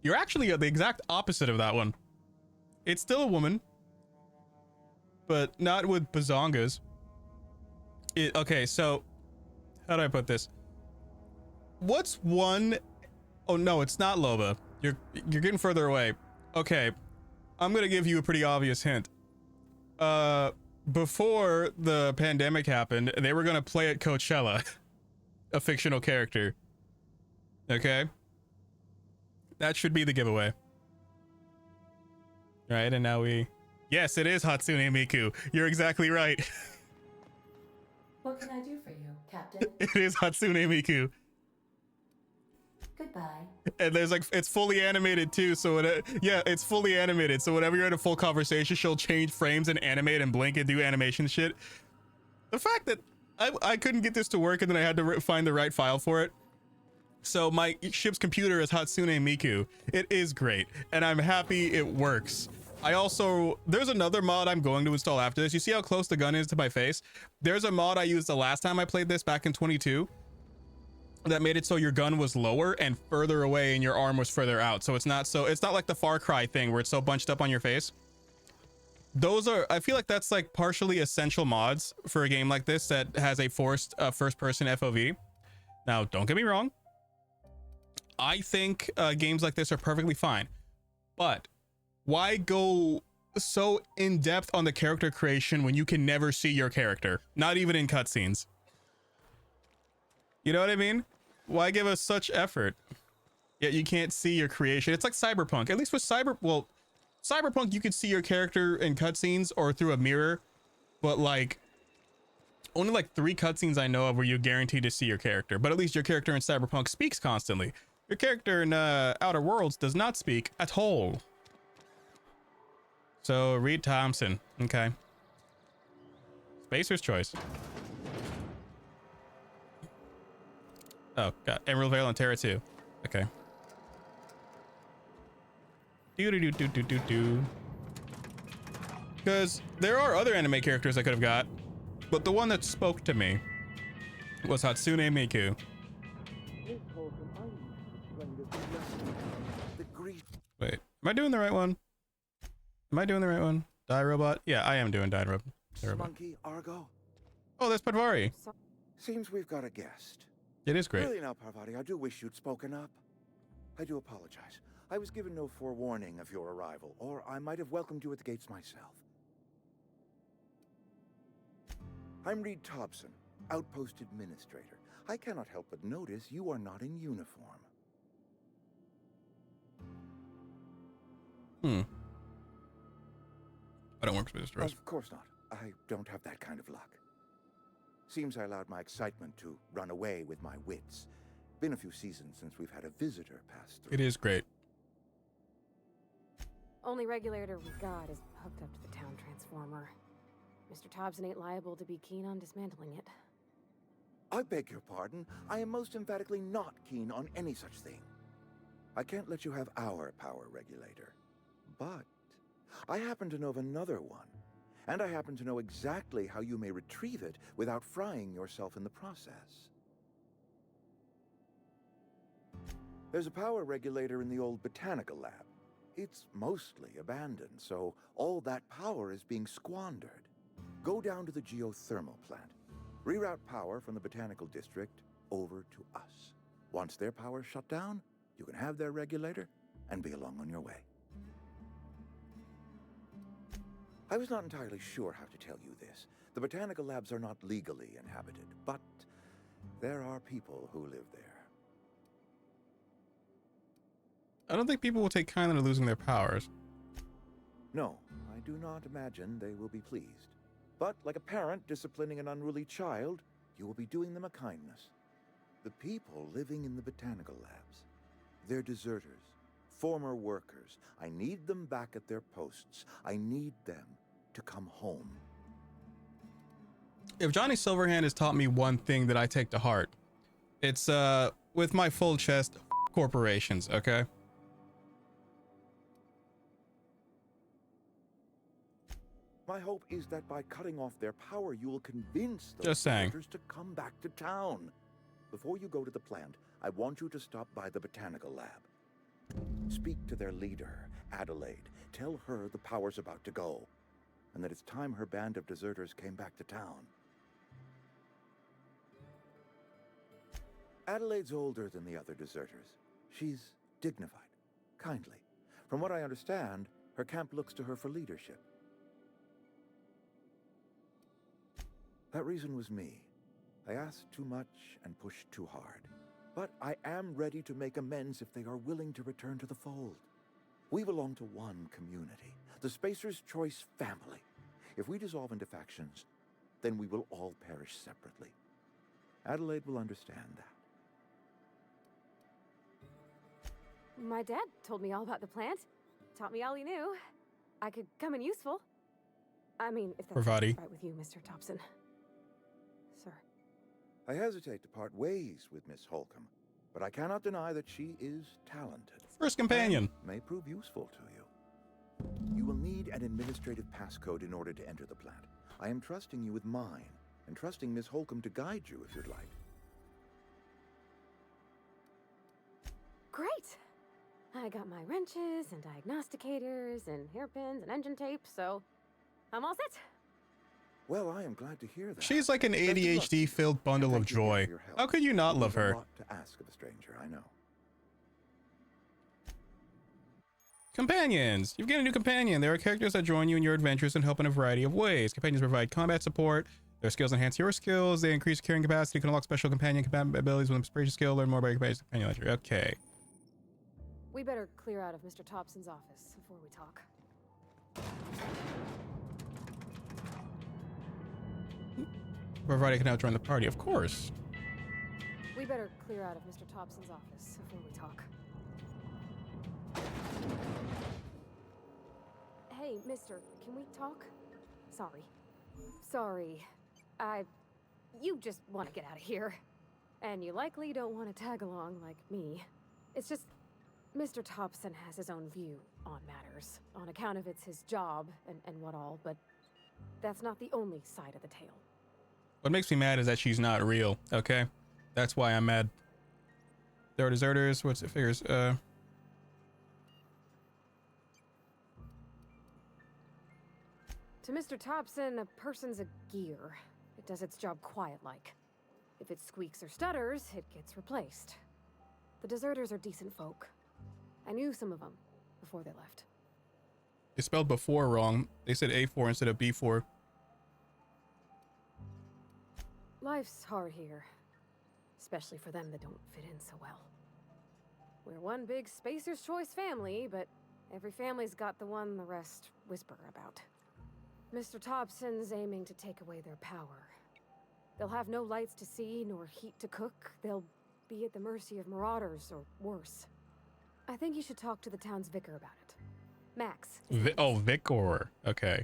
You're actually the exact opposite of that one. It's still a woman, but not with bazongas. Okay, so how do I put this? What's one? Oh no, it's not Loba. You're getting further away. Okay, I'm gonna give you a pretty obvious hint. Before the pandemic happened, they were gonna play at Coachella a fictional character. Okay, that should be the giveaway. Right, and now yes, it is Hatsune Miku. You're exactly right. What can I do for you, Captain? It is Hatsune Miku. Goodbye. And there's like, it's fully animated too. So yeah, it's fully animated. So whenever you're in a full conversation, she'll change frames and animate and blink and do animation shit. The fact that I couldn't get this to work and then I had to find the right file for it. So my ship's computer is Hatsune Miku. It is great. And I'm happy it works. There's another mod I'm going to install after this. You see how close the gun is to my face? There's a mod I used the last time I played this back in 22 that made it so your gun was lower and further away and your arm was further out. So it's not like the Far Cry thing where it's so bunched up on your face. I feel like that's like partially essential mods for a game like this that has a forced first person FOV. Now, don't get me wrong. I think games like this are perfectly fine, but why go so in depth on the character creation when you can never see your character, not even in cutscenes? You know what I mean? Why give us such effort yet you can't see your creation? It's like Cyberpunk. At least with Cyberpunk, you could see your character in cutscenes or through a mirror, but like only like 3 cutscenes I know of where you're guaranteed to see your character. But at least your character in Cyberpunk speaks constantly. Your character in Outer Worlds does not speak at all. So Reed Thompson, okay. Spacer's choice. Oh god, Emerald Vale and Terra 2. Okay. Do. Because there are other anime characters I could have got, but the one that spoke to me was Hatsune Miku. Wait, am I doing the right one? Die Robot? Yeah, I am doing Die Robot. Monkey, Argo? Oh, that's Padvari. Seems we've got a guest. It is great. Really now, Parvati, I do wish you'd spoken up. I do apologize. I was given no forewarning of your arrival, or I might have welcomed you at the gates myself. I'm Reed Thompson, Outpost Administrator. I cannot help but notice you are not in uniform. I don't work for this dress. Of course not. I don't have that kind of luck. Seems I allowed my excitement to run away with my wits. Been a few seasons since we've had a visitor pass through. It is great. Only regulator we got is hooked up to the town transformer. Mr. Thompson ain't liable to be keen on dismantling it. I beg your pardon. I am most emphatically not keen on any such thing. I can't let you have our power regulator. But I happen to know of another one. And I happen to know exactly how you may retrieve it without frying yourself in the process. There's a power regulator in the old botanical lab. It's mostly abandoned, so all that power is being squandered. Go down to the geothermal plant. Reroute power from the botanical district over to us. Once their power's shut down, you can have their regulator and be along on your way. I was not entirely sure how to tell you this. The botanical labs are not legally inhabited, but there are people who live there. I don't think people will take kindly to losing their powers. No, I do not imagine they will be pleased. But like a parent disciplining an unruly child, you will be doing them a kindness. The people living in the botanical labs, they're deserters, former workers. I need them back at their posts. I need them to come home. If Johnny Silverhand has taught me one thing that I take to heart, it's with my full chest, corporations, okay? My hope is that by cutting off their power, you will convince those Just saying. workers to come back to town. Before you go to the plant, I want you to stop by the botanical lab. Speak to their leader, Adelaide. Tell her the power's about to go, and that it's time her band of deserters came back to town. Adelaide's older than the other deserters. She's dignified, kindly. From what I understand, her camp looks to her for leadership. That reason was me. I asked too much and pushed too hard. But I am ready to make amends if they are willing to return to the fold. We belong to one community, the Spacer's Choice family. If we dissolve into factions, then we will all perish separately. Adelaide will understand that. My dad told me all about the plant. Taught me all he knew. I could come in useful. I mean, if that's Parvati. right with you, Mr. Thompson. Sir. I hesitate to part ways with Miss Holcomb, but I cannot deny that she is talented. First companion. And may prove useful to you. You will need an administrative passcode in order to enter the plant. I am trusting you with mine, and trusting Miss Holcomb to guide you if you'd like. Great! I got my wrenches and diagnosticators and hairpins and engine tape, so I'm all set. Well, I am glad to hear that. She's like an ADHD-filled bundle of joy. How could you not love her? A lot to ask of a stranger, I know. Companions. You've gained a new companion. There are characters that join you in your adventures and help in a variety of ways. Companions provide combat support. Their skills enhance your skills. They increase carrying capacity. You can unlock special companion abilities with inspiration skill. Learn more about your companion ledger. Okay. We better clear out of Mr. Thompson's office before we talk. Provided I can now join the party, of course. We better clear out of Mr. Thompson's office before we talk. Hey, mister, can we talk? Sorry. You just want to get out of here. And you likely don't want to tag along like me. It's just, Mr. Thompson has his own view on matters, on account of it's his job and what all, but that's not the only side of the tale. What makes me mad is that she's not real, okay? That's why I'm mad. There are deserters. What's it figures? To Mr. Thompson, a person's a gear. It does its job quiet-like. If it squeaks or stutters, it gets replaced. The deserters are decent folk. I knew some of them before they left. They spelled before wrong. They said A4 instead of B4. Life's hard here, especially for them that don't fit in so well. We're one big Spacer's Choice family, but every family's got the one the rest whisper about. Mr. Thompson's aiming to take away their power. They'll have no lights to see, nor heat to cook. They'll be at the mercy of marauders, or worse. I think you should talk to the town's vicar about it. Max. Vicar. Okay.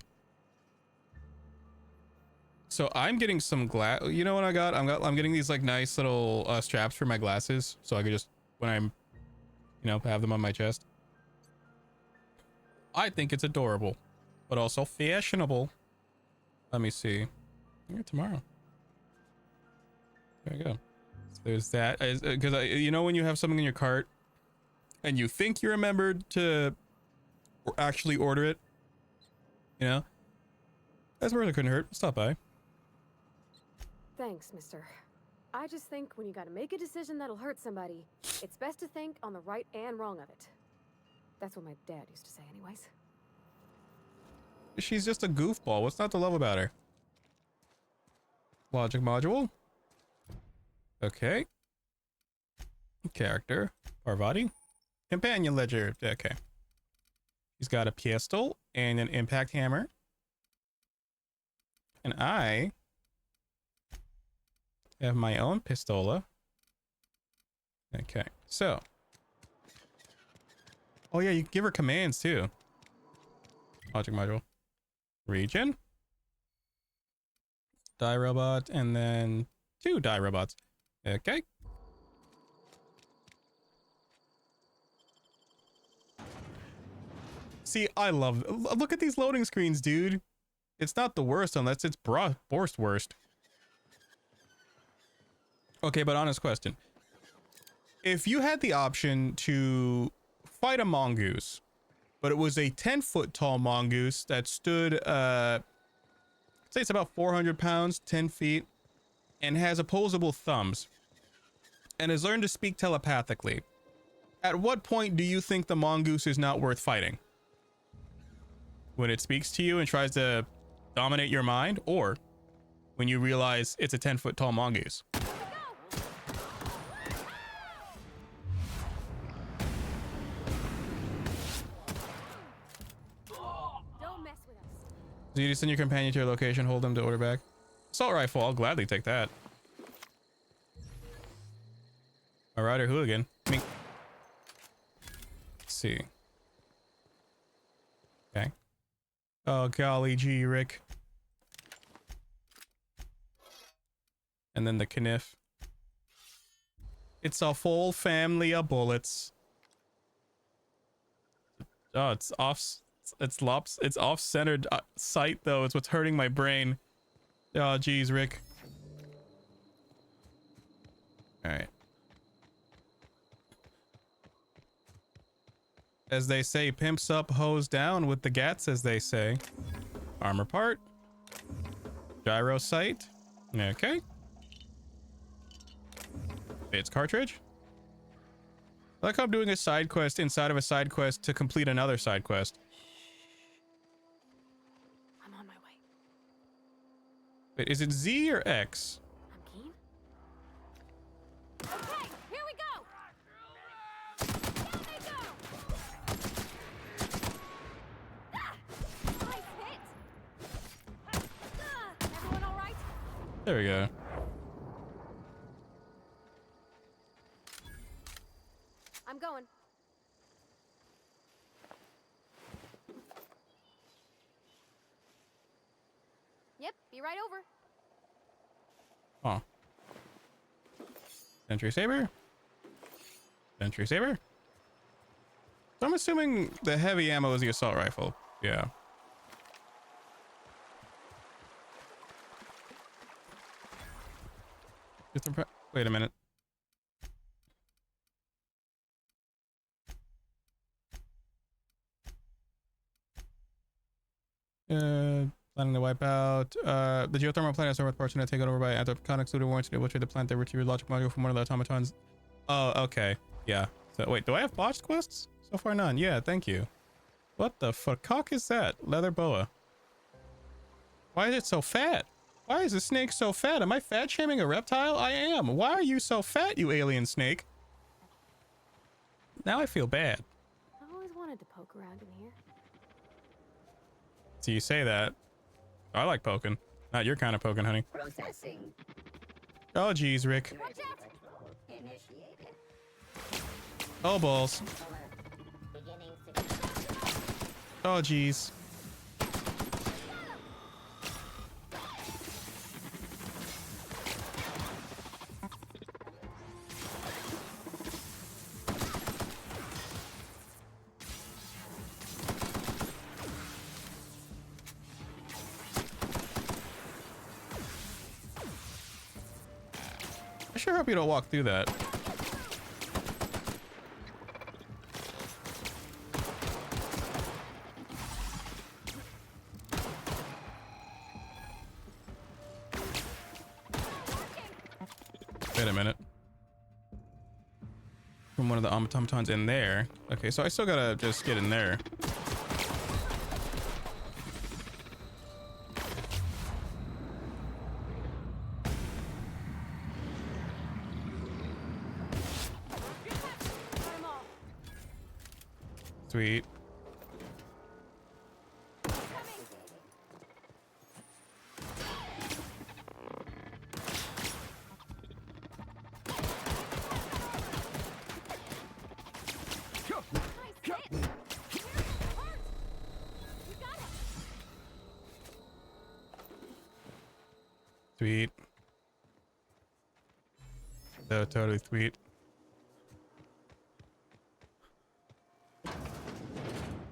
So I'm getting some glass. You know what I got? I'm getting these like nice little straps for my glasses, so I could just, when I'm, have them on my chest. I think it's adorable, but also fashionable. Let me see. Here tomorrow. There we go. So there's that. Because when you have something in your cart, and you think you remembered to actually order it, that's where it couldn't hurt. Stop by. Thanks, mister. I just think when you gotta make a decision that'll hurt somebody, it's best to think on the right and wrong of it. That's what my dad used to say anyways. She's just a goofball. What's not to love about her? Logic module. Okay. Character. Parvati. Companion ledger. Okay. He's got a pistol and an impact hammer. And I have my own pistola. Okay, so. Oh yeah, you can give her commands too. Logic module. Region. Die robot, and then 2 die robots. Okay. See, I love, look at these loading screens, dude. It's not the worst unless it's Borst worst. Okay, but honest question. If you had the option to fight a mongoose, but it was a 10-foot tall mongoose that stood, I'd say it's about 400 pounds, 10 feet, and has opposable thumbs, and has learned to speak telepathically, at what point do you think the mongoose is not worth fighting? When it speaks to you and tries to dominate your mind, or when you realize it's a 10-foot tall mongoose? Don't mess with us. So you just send your companion to your location, hold them to order back. Assault rifle, I'll gladly take that. A rider hooligan. Let's see. Okay. Oh, golly gee, Rick. And then the kniff. It's a full family of bullets. Oh, it's off. It's off-centered sight though. It's what's hurting my brain. Oh, geez, Rick. All right. As they say, pimps up, hose down with the gats, as they say. Armor part. Gyro sight. Okay. It's cartridge. I like how I'm doing a side quest inside of a side quest to complete another side quest. I'm on my way. Wait, is it Z or X? I'm keen. Okay, here we go. Down they go. Nice hit. Everyone all right? There we go. I'm going. Yep, be right over. Oh. Sentry saber. Sentry saber. So I'm assuming the heavy ammo is the assault rifle. Yeah. Wait a minute. Planning to wipe out the geothermal plant is over parts and taken over by anthroponic suitor warrants to infiltrate the plant that retrieve logic module from one of the automatons. Oh, okay. Yeah. So wait, do I have botched quests? So far none. Yeah, thank you. What the fuck is that? Leather boa. Why is it so fat? Why is the snake so fat? Am I fat shaming a reptile? I am. Why are you so fat, you alien snake? Now I feel bad. I've always wanted to poke around in here. So you say that. I like poking. Not your kind of poking, honey. Processing. Oh, geez, Rick. Watch out! Initiated. Oh, balls. Beginning Oh, geez. I sure hope you don't walk through that. Wait a minute. From one of the automatons in there. Okay, so I still gotta just get in there. Sweet. Sweet. So totally sweet.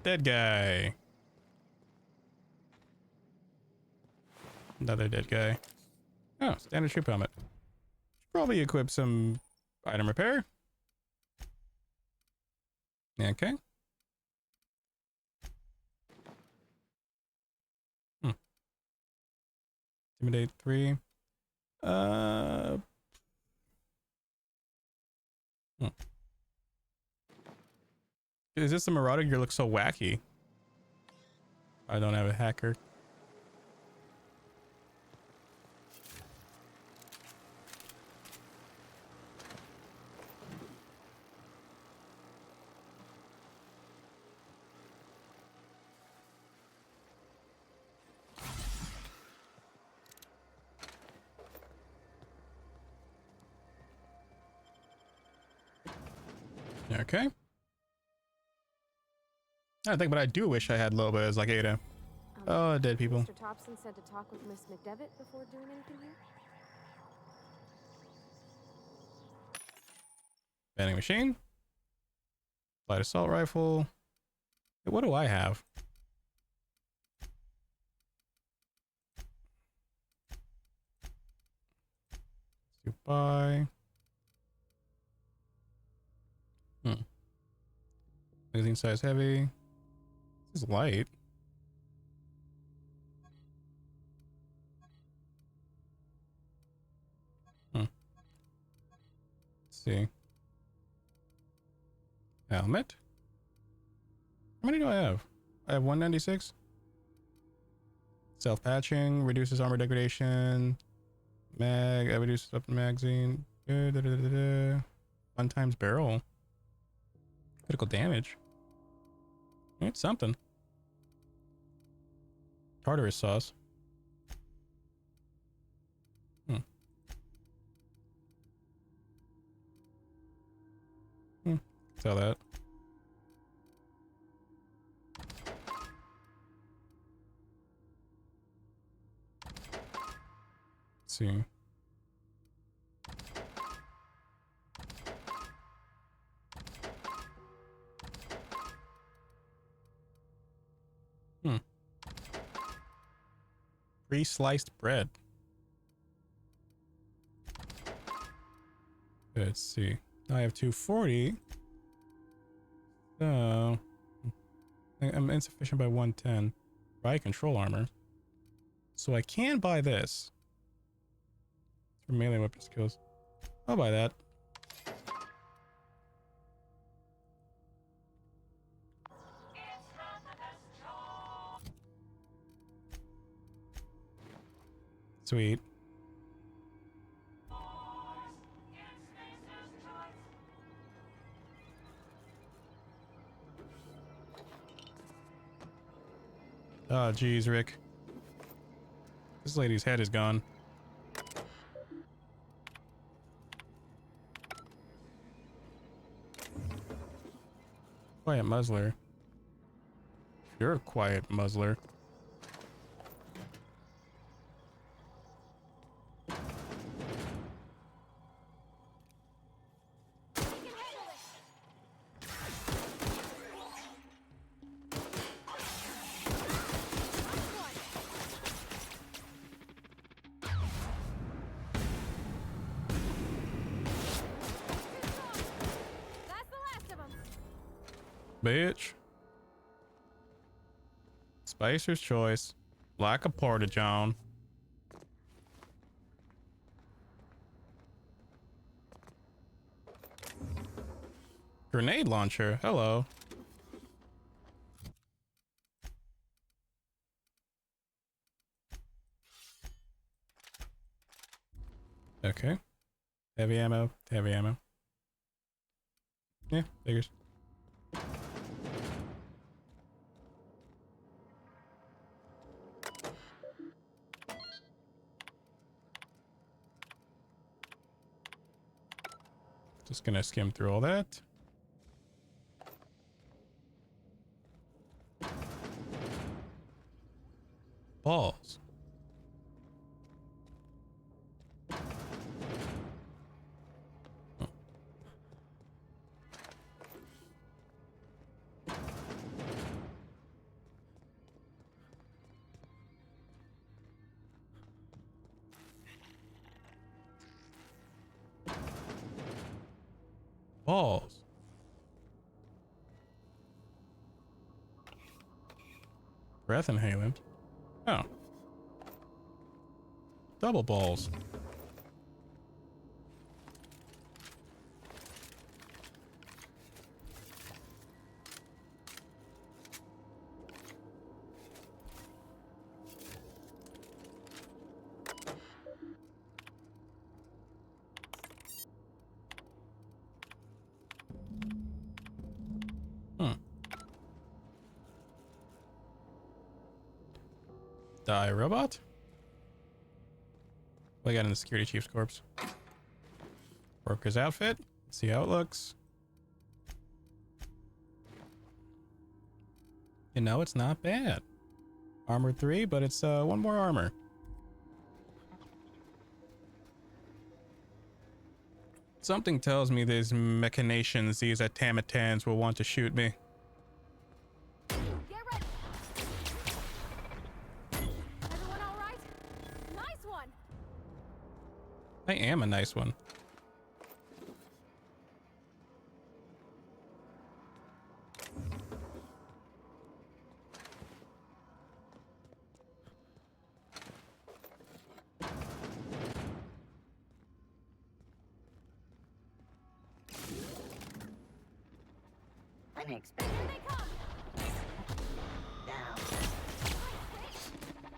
Dead guy. Another dead guy. Oh, standard troop helmet. Should probably equip some item repair. Okay. Intimidate 3. Is this the Marauder? You look so wacky. I don't have a hacker. Okay. I think, but I do wish I had a little bit as like Ada. Oh, dead people. Mr. Thompson said to talk with Miss McDevitt before doing anything here? Vending machine. Light assault rifle. What do I have? Let's do buy. Magazine size heavy. This is light. Let's see. Helmet. How many do I have? I have 196. Self-patching reduces armor degradation. Mag reduces up the magazine. One times barrel. Critical damage. It's something. Tartarus sauce. Sell that. Let's see. Pre-sliced bread. Let's see. I have 240. So I'm insufficient by 110. Buy control armor. So I can buy this. For melee weapon skills. I'll buy that. Sweet. Oh, geez, Rick. This lady's head is gone. Quiet muzzler. You're a quiet muzzler. Bitch. Spicer's choice. Like a porta-john. Grenade launcher. Hello. Okay. Heavy ammo. Heavy ammo. Yeah, figures. Just gonna skim through all that. Balls. Oh. Balls. Breath inhalant. Oh. Double balls. Die robot? What I got in the security chief's corpse? Worker's outfit. Let's see how it looks. You know, it's not bad. Armor 3, but it's one more armor. Something tells me these machinations, these automatons will want to shoot me. Get ready. Everyone all right? Nice one. I am a nice one. Unexpected. Now.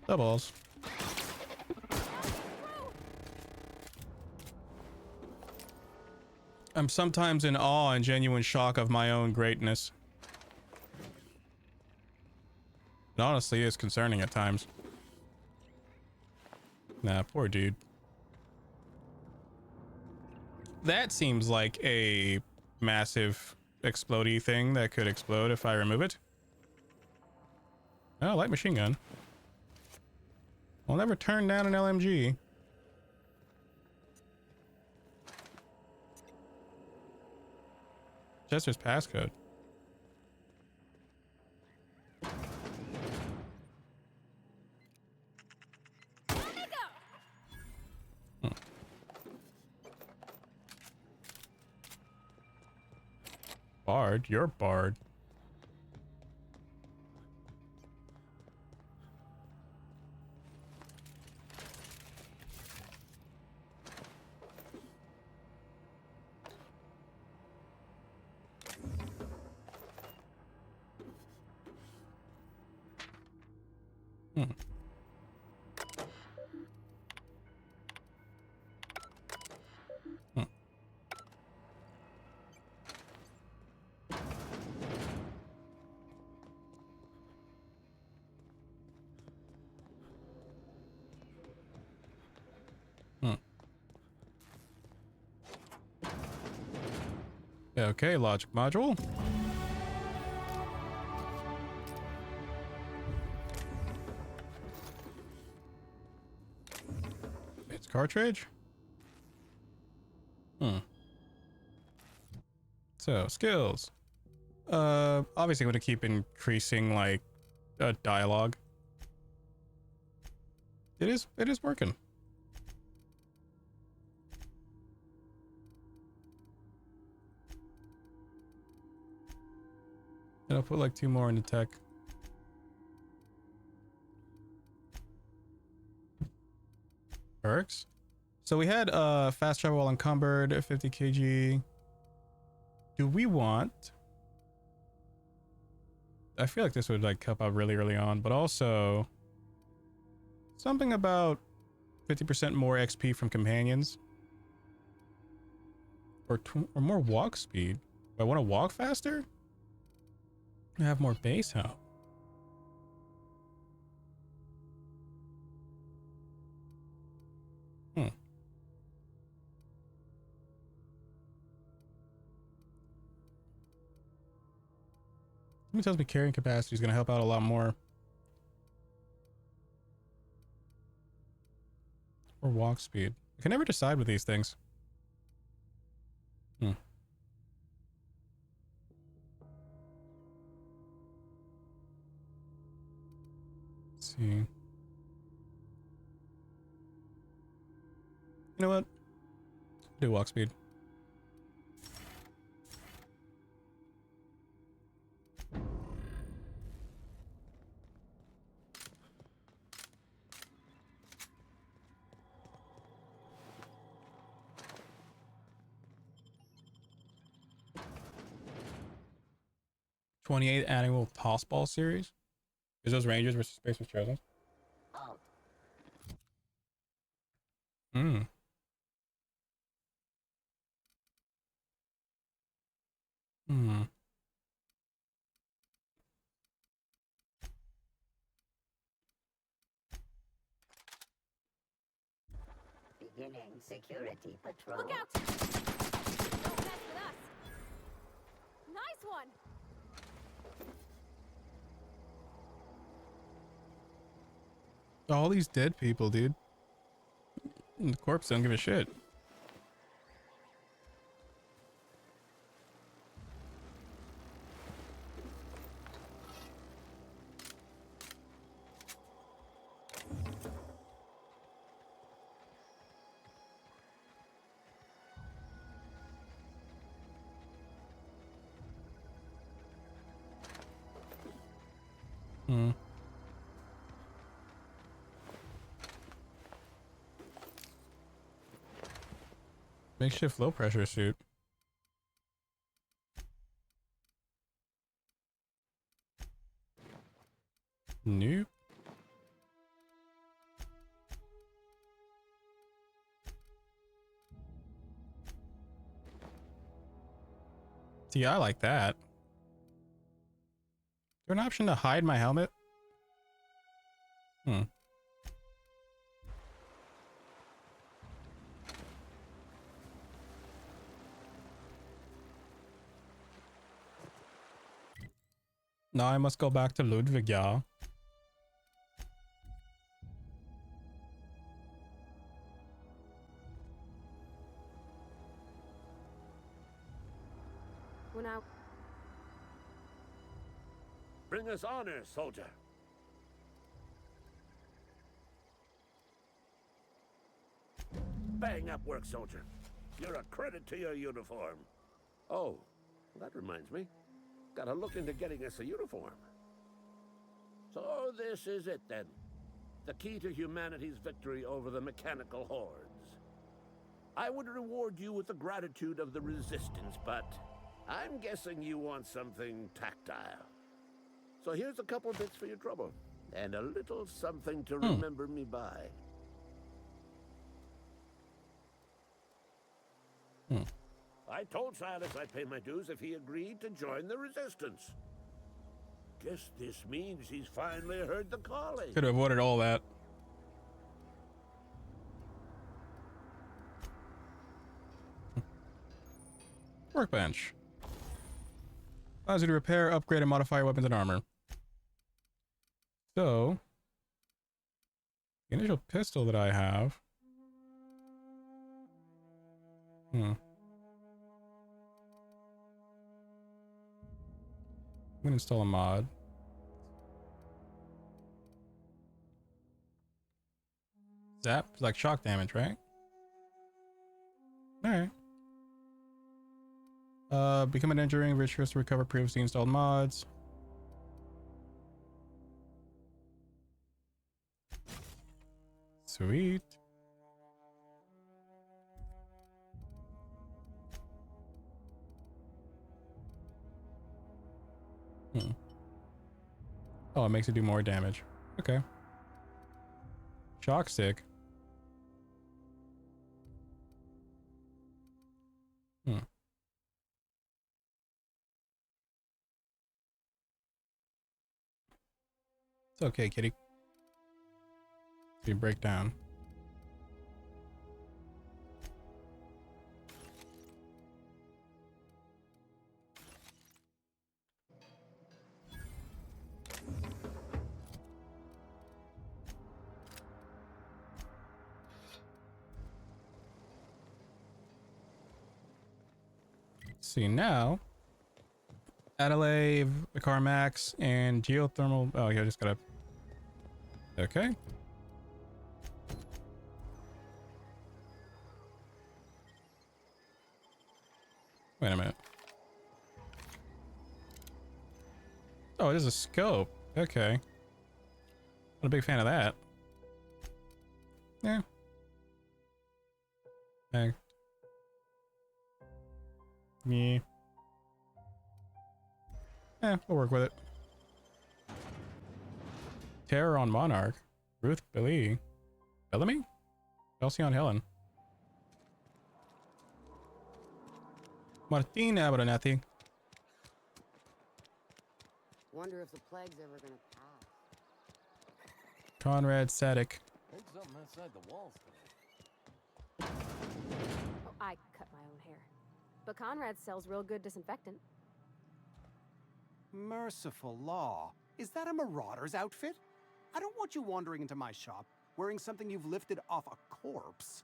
Doubles. I'm sometimes in awe and genuine shock of my own greatness. It honestly is concerning at times. Nah, poor dude. That seems like a massive explodey thing that could explode if I remove it. Oh, light machine gun. I'll never turn down an LMG. Chester's passcode. Bard? You're Bard. Okay, logic module. It's cartridge. So, skills. Obviously I'm going to keep increasing, like, dialogue. It is working. And I'll put like 2 more into tech. Perks. So we had fast travel while encumbered, 50 kg. Do we want? I feel like this would like cup up really early on, but also something about 50% more XP from companions, or more walk speed. Do I want to walk faster? I have more base health. Something tells me carrying capacity is going to help out a lot more. Or walk speed. I can never decide with these things. Let's see. You know what? Do walk speed. '28th annual Toss Ball series. Is those Rangers versus Space was chosen? Alt. Beginning security patrol. Look out! Don't mess with us. Nice one. All these dead people, dude. And the corpse don't give a shit. Hmm. Makeshift low pressure suit. Nope. See, I like that. Is there an option to hide my helmet? Hmm. Now I must go back to Ludwig, yeah. When I... Bring us honor, soldier. Bang up work, soldier. You're a credit to your uniform. Oh, that reminds me. Gotta look into getting us a uniform. So this is it then. The key to humanity's victory over the mechanical hordes. I would reward you with the gratitude of the Resistance, but I'm guessing you want something tactile. So here's a couple bits for your trouble, and a little something to remember me by. I told Silas I'd pay my dues if he agreed to join the Resistance. Guess this means he's finally heard the calling. Could have avoided all that. Workbench. Allows you to repair, upgrade, and modify weapons and armor. So, the initial pistol that I have. I'm gonna install a mod. Zap is like shock damage, right? Alright. Become an enduring virtuous to recover previously installed mods. Sweet. Oh, it makes it do more damage. Okay. Shock stick. It's okay, kitty. You break down. See now, Adelaide, Carmax, and geothermal. Oh, yeah, I just gotta. Okay. Wait a minute. Oh, it is a scope. Okay. Not a big fan of that. Yeah. Hey. Yeah. We'll work with it. Terror on Monarch. Ruth Bellamy. Bellamy? Halcyon Helen. Martina Abernathy. Wonder if the plague's ever gonna pass. Conrad Sadik. There's something outside the walls today. Oh, I cut my own hair. But Conrad sells real good disinfectant. Merciful law. Is that a Marauder's outfit? I don't want you wandering into my shop wearing something you've lifted off a corpse.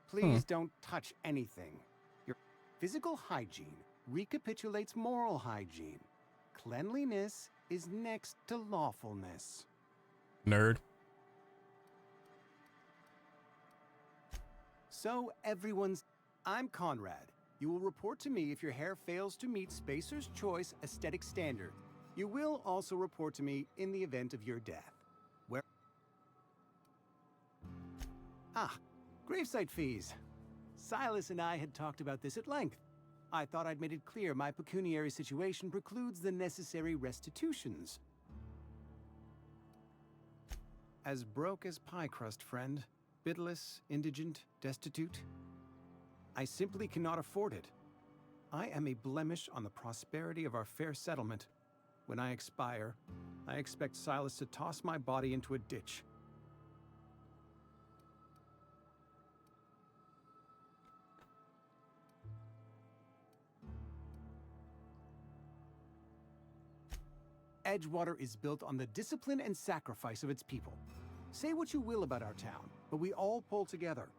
Please don't touch anything. Your physical hygiene recapitulates moral hygiene. Cleanliness is next to lawfulness. Nerd. So everyone's... I'm Conrad. You will report to me if your hair fails to meet Spacer's Choice aesthetic standard. You will also report to me in the event of your death. Where... Ah, gravesite fees. Silas and I had talked about this at length. I thought I'd made it clear my pecuniary situation precludes the necessary restitutions. As broke as pie crust, friend. Bitless, indigent, destitute. I simply cannot afford it. I am a blemish on the prosperity of our fair settlement. When I expire, I expect Silas to toss my body into a ditch. Edgewater is built on the discipline and sacrifice of its people. Say what you will about our town, but we all pull together.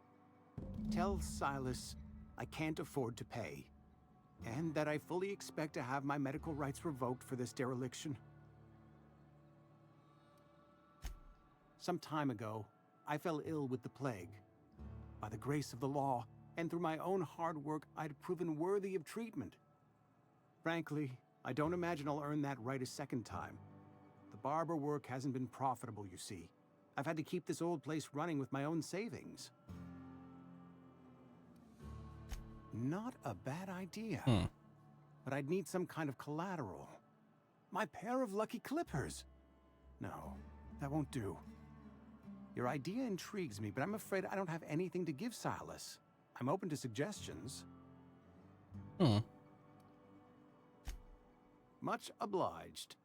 Tell Silas I can't afford to pay, and that I fully expect to have my medical rights revoked for this dereliction. Some time ago, I fell ill with the plague. By the grace of the law, and through my own hard work, I'd proven worthy of treatment. Frankly, I don't imagine I'll earn that right a second time. The barber work hasn't been profitable, you see. I've had to keep this old place running with my own savings. Not a bad idea. But I'd need some kind of collateral. My pair of lucky clippers. No, that won't do. Your idea intrigues me, but I'm afraid I don't have anything to give Silas. I'm open to suggestions. Much obliged.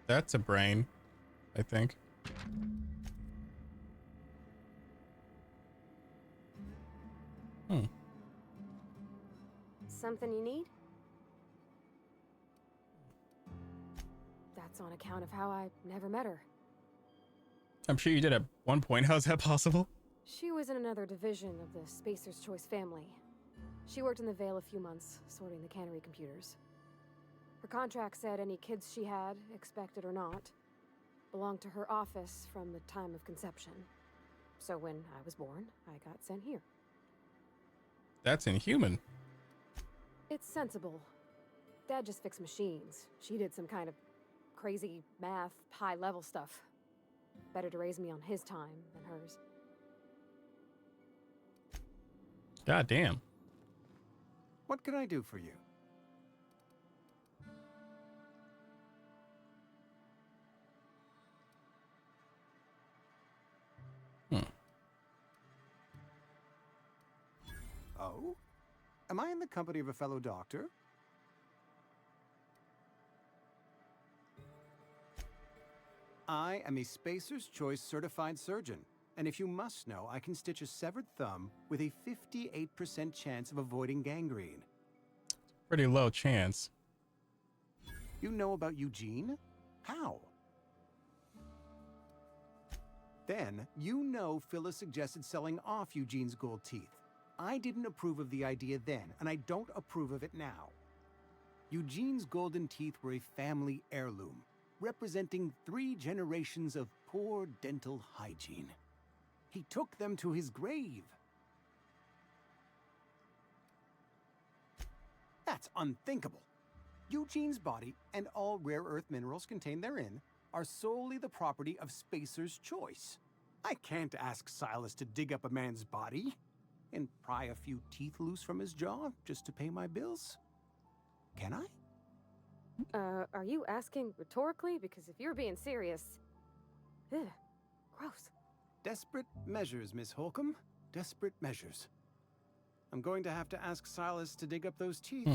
That's a brain, I think. Something you need? That's on account of how I never met her. I'm sure you did at one point. How's that possible? She was in another division of the Spacer's Choice family. She worked in the Vale a few months, sorting the cannery computers. Her contract said any kids she had, expected or not, belonged to her office from the time of conception. So when I was born, I got sent here. That's inhuman. It's sensible. Dad just fixed machines. She did some kind of crazy math, high-level stuff. Better to raise me on his time than hers. God damn. What can I do for you? Oh? Am I in the company of a fellow doctor? I am a Spacer's Choice certified surgeon, and if you must know, I can stitch a severed thumb with a 58% chance of avoiding gangrene. Pretty low chance. You know about Eugene? How? Then, you know Phyllis suggested selling off Eugene's gold teeth. I didn't approve of the idea then, and I don't approve of it now. Eugene's golden teeth were a family heirloom, representing 3 generations of poor dental hygiene. He took them to his grave. That's unthinkable. Eugene's body and all rare earth minerals contained therein are solely the property of Spacer's Choice. I can't ask Silas to dig up a man's body and pry a few teeth loose from his jaw just to pay my bills. Can I? Are you asking rhetorically? Because if you're being serious... Ugh, gross. Desperate measures, Miss Holcomb. Desperate measures. I'm going to have to ask Silas to dig up those teeth.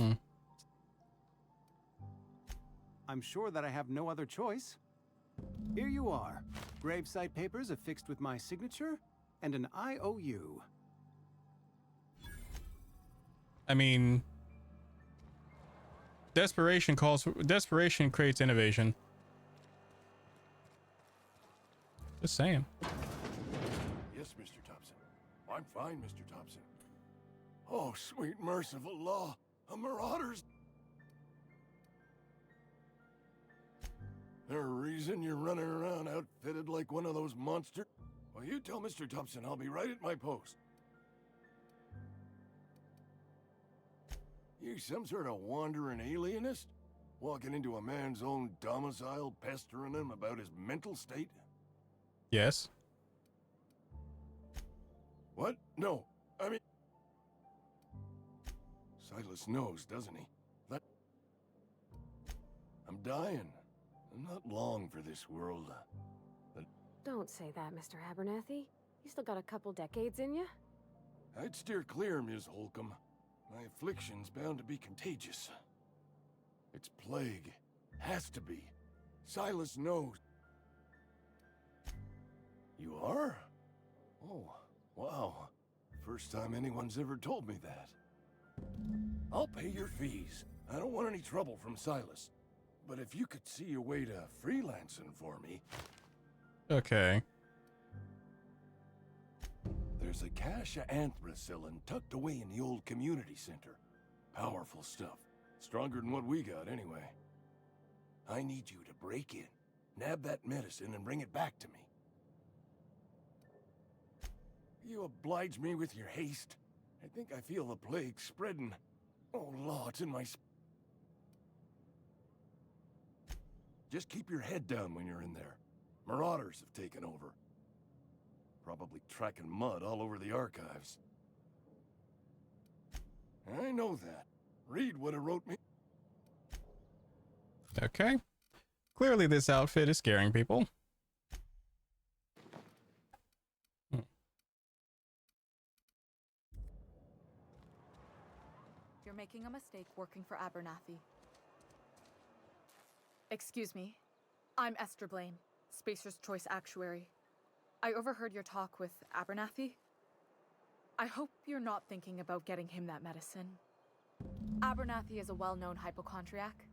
I'm sure that I have no other choice. Here you are. Gravesite papers affixed with my signature and an IOU. I mean, desperation creates innovation. Just saying. Yes, Mr. Thompson. I'm fine, Mr. Thompson. Oh, sweet merciful law. A marauders. There a reason you're running around outfitted like one of those monsters? Well, you tell Mr. Thompson I'll be right at my post. You some sort of wandering alienist? Walking into a man's own domicile, pestering him about his mental state? Yes. What? No, I mean... Silas knows, doesn't he? That... I'm dying. I'm not long for this world. Don't say that, Mr. Abernathy. You still got a couple decades in you. I'd steer clear, Ms. Holcomb. My affliction's bound to be contagious. It's plague. Has to be. Silas knows. You are? Oh, wow. First time anyone's ever told me that. I'll pay your fees. I don't want any trouble from Silas. But if you could see a way to freelancing for me... Okay. There's a cache of anthracillin tucked away in the old community center. Powerful stuff. Stronger than what we got, anyway. I need you to break in, nab that medicine, and bring it back to me. You oblige me with your haste. I think I feel the plague spreading. Oh, Law, it's in my... Just keep your head down when you're in there. Marauders have taken over. Probably tracking mud all over the archives. I know that. Read what it wrote me. Okay. Clearly this outfit is scaring people. You're making a mistake working for Abernathy. Excuse me. I'm Esther Blaine, Spacer's Choice Actuary. I overheard your talk with Abernathy. I hope you're not thinking about getting him that medicine. Abernathy is a well-known hypochondriac.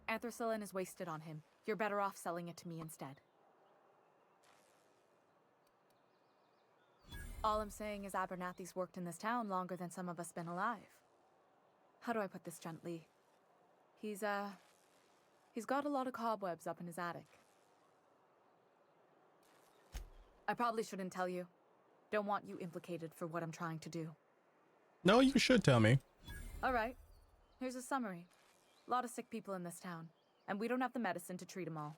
Anthracillin is wasted on him. You're better off selling it to me instead. All I'm saying is Abernathy's worked in this town longer than some of us been alive. How do I put this gently? He's got a lot of cobwebs up in his attic. I probably shouldn't tell you. Don't want you implicated for what I'm trying to do. No, you should tell me. All right. Here's a summary. A lot of sick people in this town, and we don't have the medicine to treat them all.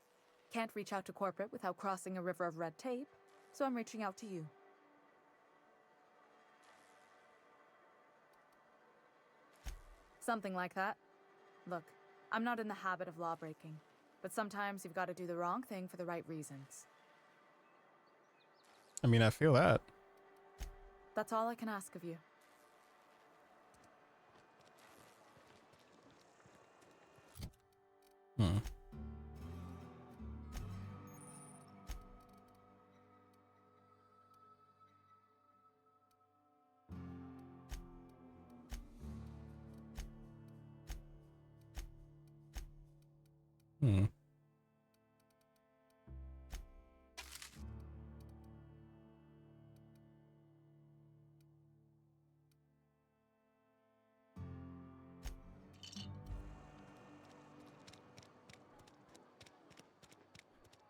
Can't reach out to corporate without crossing a river of red tape, so I'm reaching out to you. Something like that. Look, I'm not in the habit of law breaking, but sometimes you've got to do the wrong thing for the right reasons. I mean, I feel that. That's all I can ask of you. Hmm. Hmm.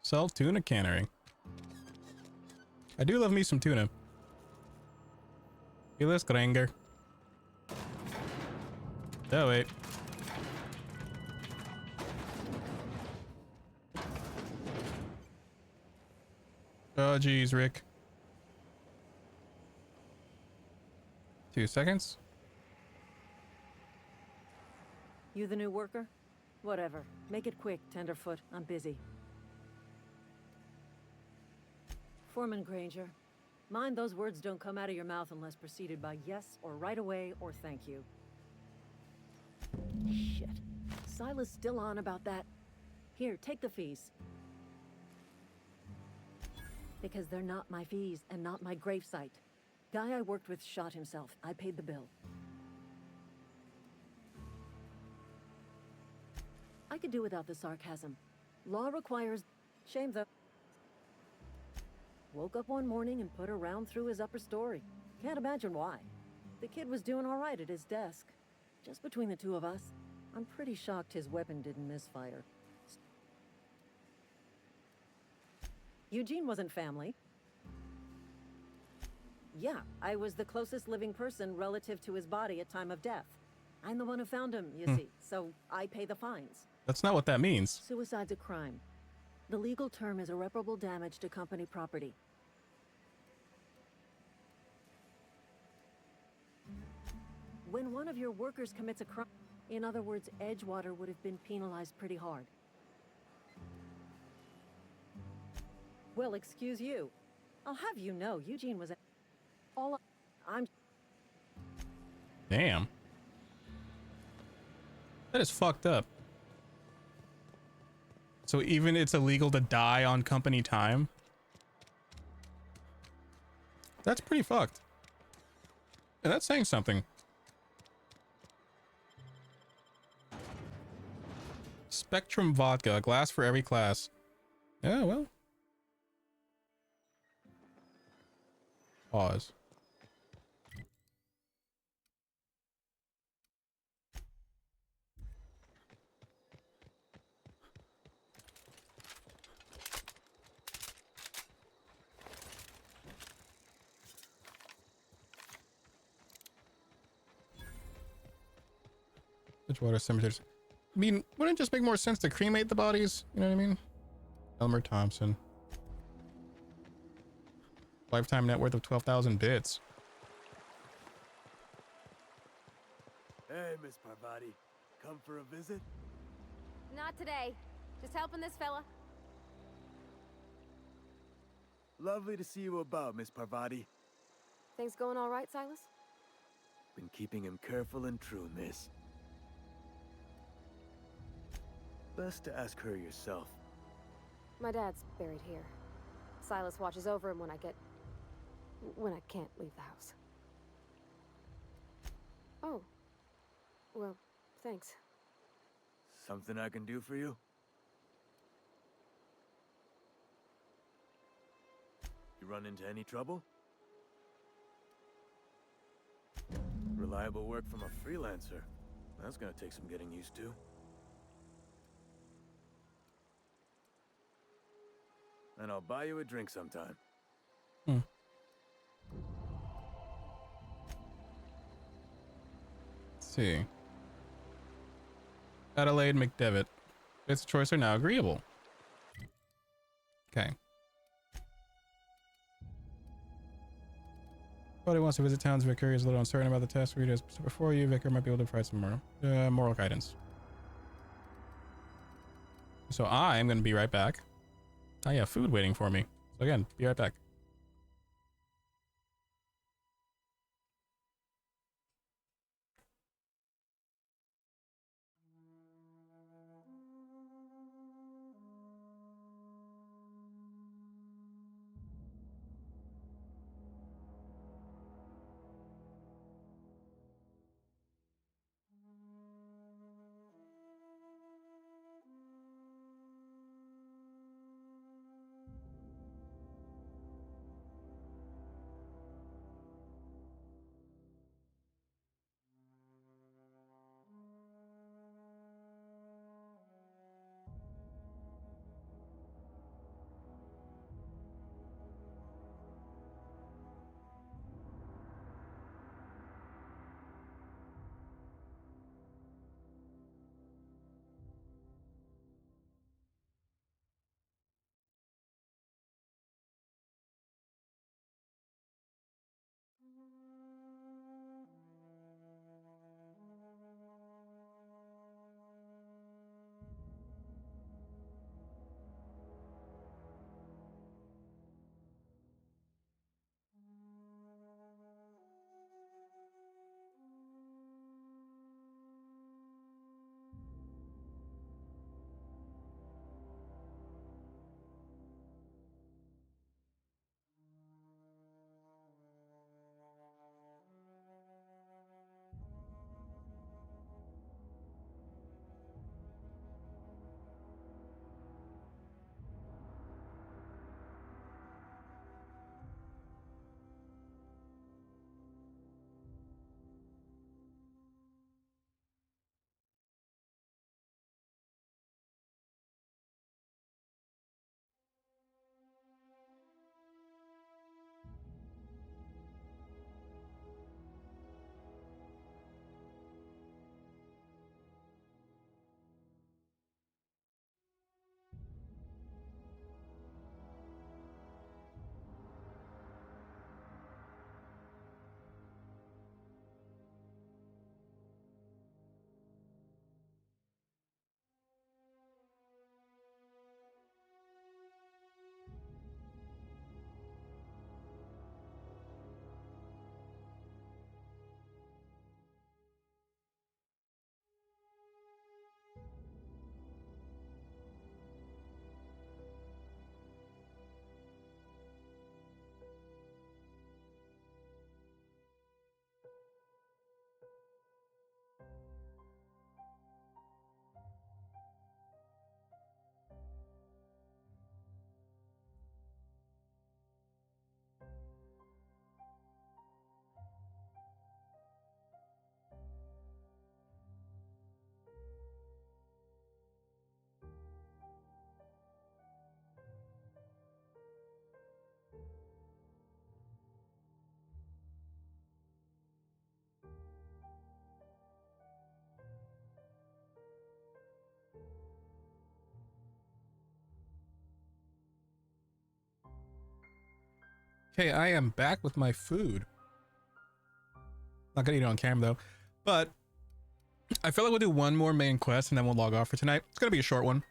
Sell tuna cannery. I do love me some tuna. Gilles Granger. Oh wait. Oh geez, Rick. 2 seconds. You the new worker? Whatever. Make it quick, Tenderfoot. I'm busy. Foreman Granger, mind those words don't come out of your mouth unless preceded by yes or right away or thank you. Shit. Silas still on about that? Here, take the fees. Because they're not my fees and not my gravesite. Guy I worked with shot himself. I paid the bill. I could do without the sarcasm. Law requires... Shame, though. Woke up one morning and put a round through his upper story. Can't imagine why. The kid was doing all right at his desk. Just between the two of us, I'm pretty shocked his weapon didn't misfire. Eugene wasn't family. Yeah, I was the closest living person relative to his body at time of death. I'm the one who found him, you see, so I pay the fines. That's not what that means. Suicide's a crime. The legal term is irreparable damage to company property. When one of your workers commits a crime, in other words, Edgewater would have been penalized pretty hard. Well, excuse you. I'll have you know, Eugene was I'm... Damn. That is fucked up. So even it's illegal to die on company time? That's pretty fucked. And that's saying something. Spectrum vodka, a glass for every class. Yeah, well. Pause. Edgewater cemeteries. I mean, wouldn't it just make more sense to cremate the bodies? You know what I mean? Elmer Thompson. Lifetime net worth of 12,000 bits. Hey, Miss Parvati. Come for a visit? Not today. Just helping this fella. Lovely to see you about, Miss Parvati. Things going all right, Silas? Been keeping him careful and true, miss. Best to ask her yourself. My dad's buried here. Silas watches over him when I can't leave the house. Oh. Well, thanks. Something I can do for you? You run into any trouble? Reliable work from a freelancer. That's gonna take some getting used to. And I'll buy you a drink sometime. Let's see. Adelaide McDevitt. Its choice are now agreeable. Okay. Buddy wants to visit towns. Vicar is a little uncertain about the test. Read it before you. Vicar might be able to provide some moral guidance. So I'm going to be right back. I have food waiting for me. So again, be right back. Okay, I am back with my food. Not gonna eat it on camera though, but I feel like we'll do one more main quest and then we'll log off for tonight. It's gonna be a short one.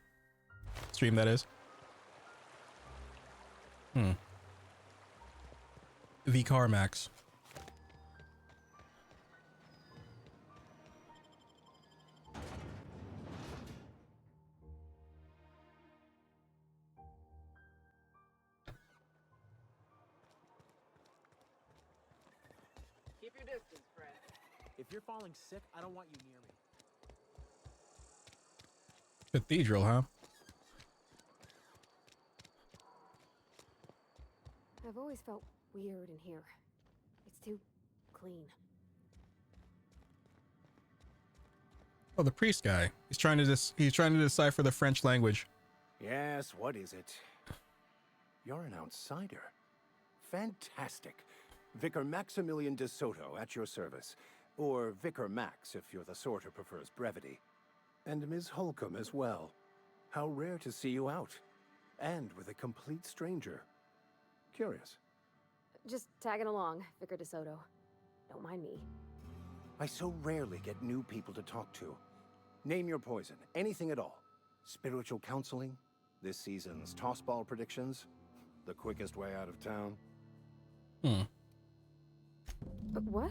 Stream, that is. The CarMax. Keep your distance, friend. If you're falling sick, I don't want you near me. Cathedral, huh? I've always felt weird in here. It's too clean. Oh, the priest guy. He's trying to decipher the French language. Yes, what is it? You're an outsider. Fantastic. Vicar Maximilian de Soto at your service. Or Vicar Max if you're the sort who prefers brevity. And Ms. Holcomb as well. How rare to see you out. And with a complete stranger. Curious. Just tagging along, Vicar DeSoto. Don't mind me. I so rarely get new people to talk to. Name your poison, anything at all. Spiritual counseling, this season's tossball predictions, the quickest way out of town. What?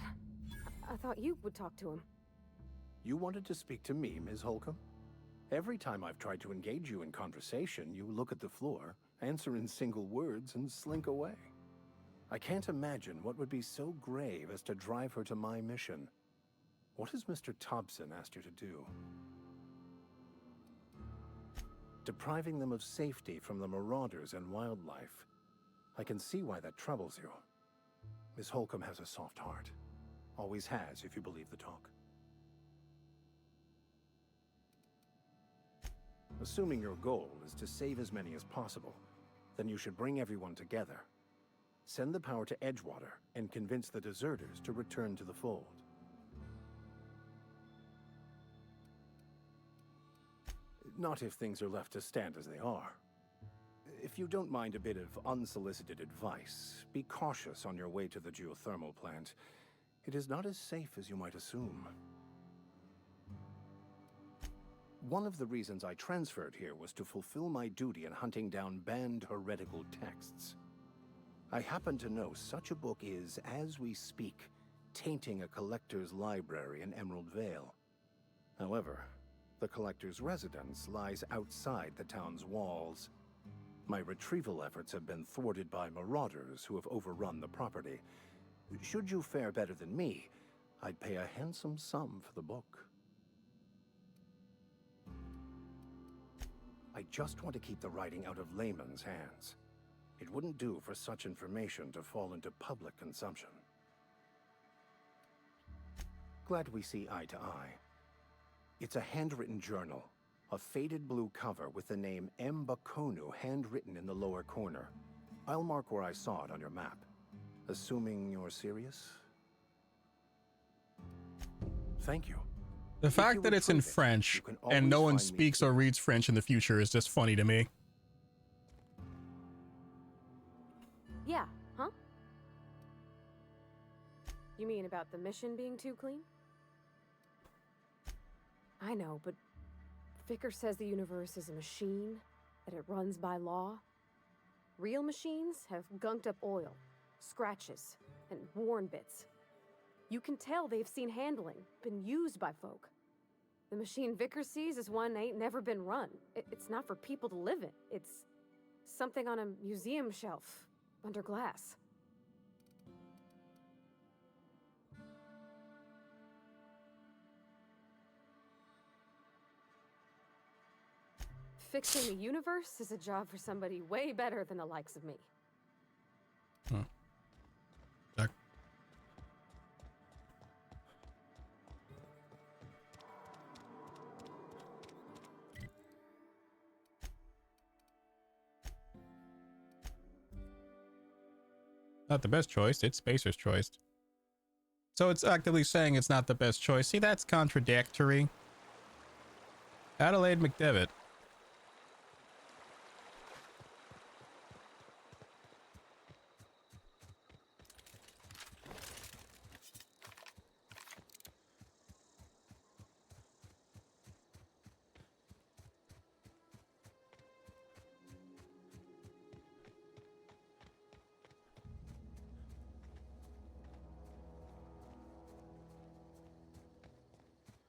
I thought you would talk to him. You wanted to speak to me, Ms. Holcomb? Every time I've tried to engage you in conversation, you look at the floor, answer in single words, and slink away. I can't imagine what would be so grave as to drive her to my mission. What has Mr. Thompson asked you to do? Depriving them of safety from the marauders and wildlife. I can see why that troubles you. Miss Holcomb has a soft heart. Always has, if you believe the talk. Assuming your goal is to save as many as possible, then you should bring everyone together. Send the power to Edgewater and convince the deserters to return to the fold. Not if things are left to stand as they are. If you don't mind a bit of unsolicited advice, be cautious on your way to the geothermal plant. It is not as safe as you might assume. One of the reasons I transferred here was to fulfill my duty in hunting down banned heretical texts. I happen to know such a book is, as we speak, tainting a collector's library in Emerald Vale. However, the collector's residence lies outside the town's walls. My retrieval efforts have been thwarted by marauders who have overrun the property. Should you fare better than me, I'd pay a handsome sum for the book. I just want to keep the writing out of layman's hands. It wouldn't do for such information to fall into public consumption. Glad we see eye to eye. It's a handwritten journal, a faded blue cover with the name M. Bakonu handwritten in the lower corner. I'll mark where I saw it on your map. Assuming you're serious? Thank you. The fact that it's in French and no one speaks or reads French in the future is just funny to me. Yeah, huh? You mean about the mission being too clean? I know, but Vicker says the universe is a machine, that it runs by law. Real machines have gunked up oil, scratches, and worn bits. You can tell they've seen handling, been used by folk. The machine Vicker sees is one ain't never been run. It's not for people to live in. It's something on a museum shelf, under glass. Fixing the universe is a job for somebody way better than the likes of me. Check. Not the best choice, it's Spacer's choice. So it's actively saying it's not the best choice. See, that's contradictory. Adelaide McDevitt.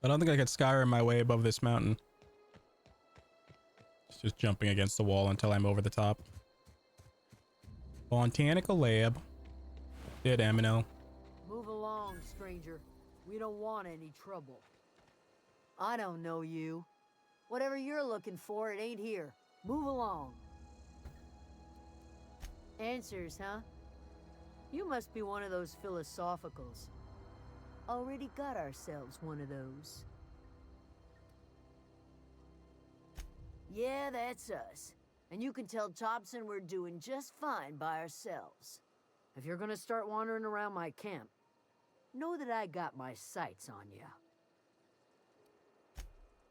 I don't think I could Skyrim my way above this mountain. It's just jumping against the wall until I'm over the top. Botanical lab. Did Amino. Move along, stranger. We don't want any trouble. I don't know you. Whatever you're looking for, it ain't here. Move along. Answers, huh? You must be one of those philosophicals. Already got ourselves one of those. Yeah, that's us. And you can tell Thompson we're doing just fine by ourselves. If you're gonna start wandering around my camp, know that I got my sights on you.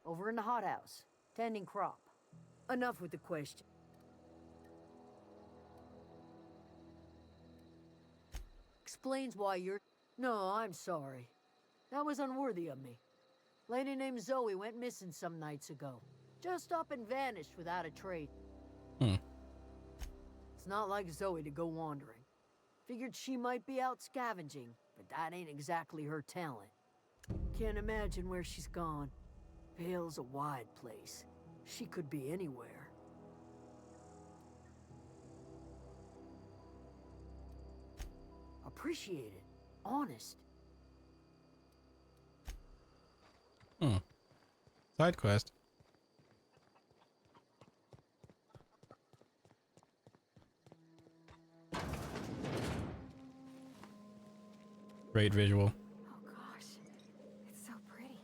Over in the hothouse, tending crop. Enough with the question. Explains why you're... No, I'm sorry. That was unworthy of me. Lady named Zoe went missing some nights ago. Just up and vanished without a trace. It's not like Zoe to go wandering. Figured she might be out scavenging, but that ain't exactly her talent. Can't imagine where she's gone. Vale's a wide place. She could be anywhere. Appreciate it. Honest. Side quest. Great visual. Oh gosh, it's so pretty.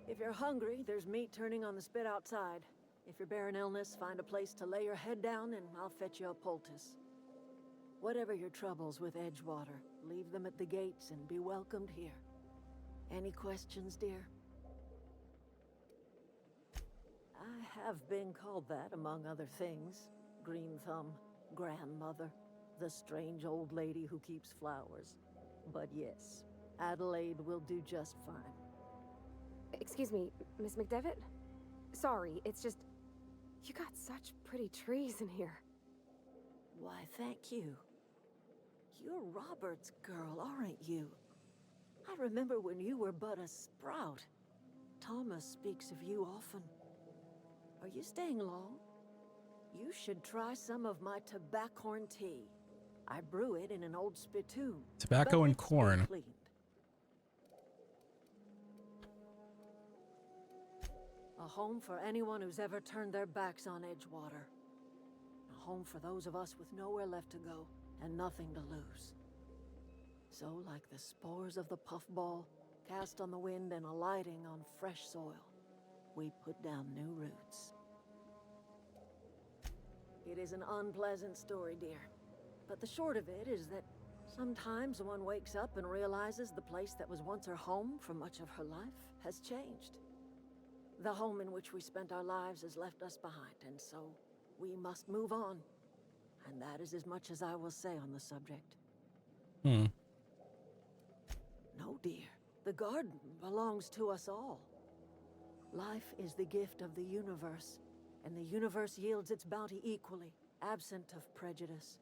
If you're hungry, there's meat turning on the spit outside. If you're bearing illness, find a place to lay your head down and I'll fetch you a poultice. Whatever your troubles with Edgewater, leave them at the gates and be welcomed here. Any questions, dear? I have been called that, among other things. Green Thumb, grandmother, the strange old lady who keeps flowers. But yes, Adelaide will do just fine. Excuse me, Miss McDevitt? Sorry, it's just... You got such pretty trees in here. Why, thank you. You're Robert's girl, aren't you? I remember when you were but a sprout. Thomas speaks of you often. Are you staying long? You should try some of my tobaccorn tea. I brew it in an old spittoon. Tobacco and it's been corn. cleaned. A home for anyone who's ever turned their backs on Edgewater. A home for those of us with nowhere left to go and nothing to lose. So, like the spores of the puffball, cast on the wind and alighting on fresh soil, we put down new roots. It is an unpleasant story, dear. But the short of it is that sometimes one wakes up and realizes the place that was once her home for much of her life has changed. The home in which we spent our lives has left us behind, and so we must move on. And that is as much as I will say on the subject. No, dear. The garden belongs to us all. Life is the gift of the universe, and the universe yields its bounty equally, absent of prejudice.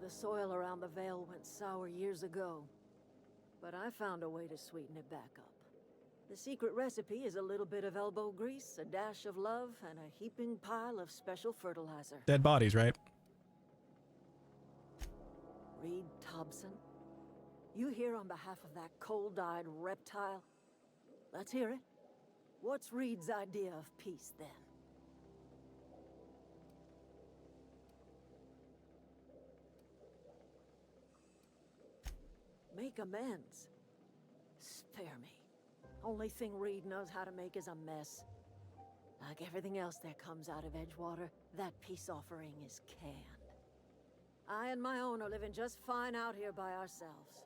The soil around the Vale went sour years ago, but I found a way to sweeten it back up. The secret recipe is a little bit of elbow grease, a dash of love, and a heaping pile of special fertilizer. Dead bodies, right? Reed Thompson? You here on behalf of that cold-eyed reptile? Let's hear it. What's Reed's idea of peace, then? Make amends. Spare me. Only thing Reed knows how to make is a mess. Like everything else that comes out of Edgewater, that peace offering is canned. I and my own are living just fine out here by ourselves.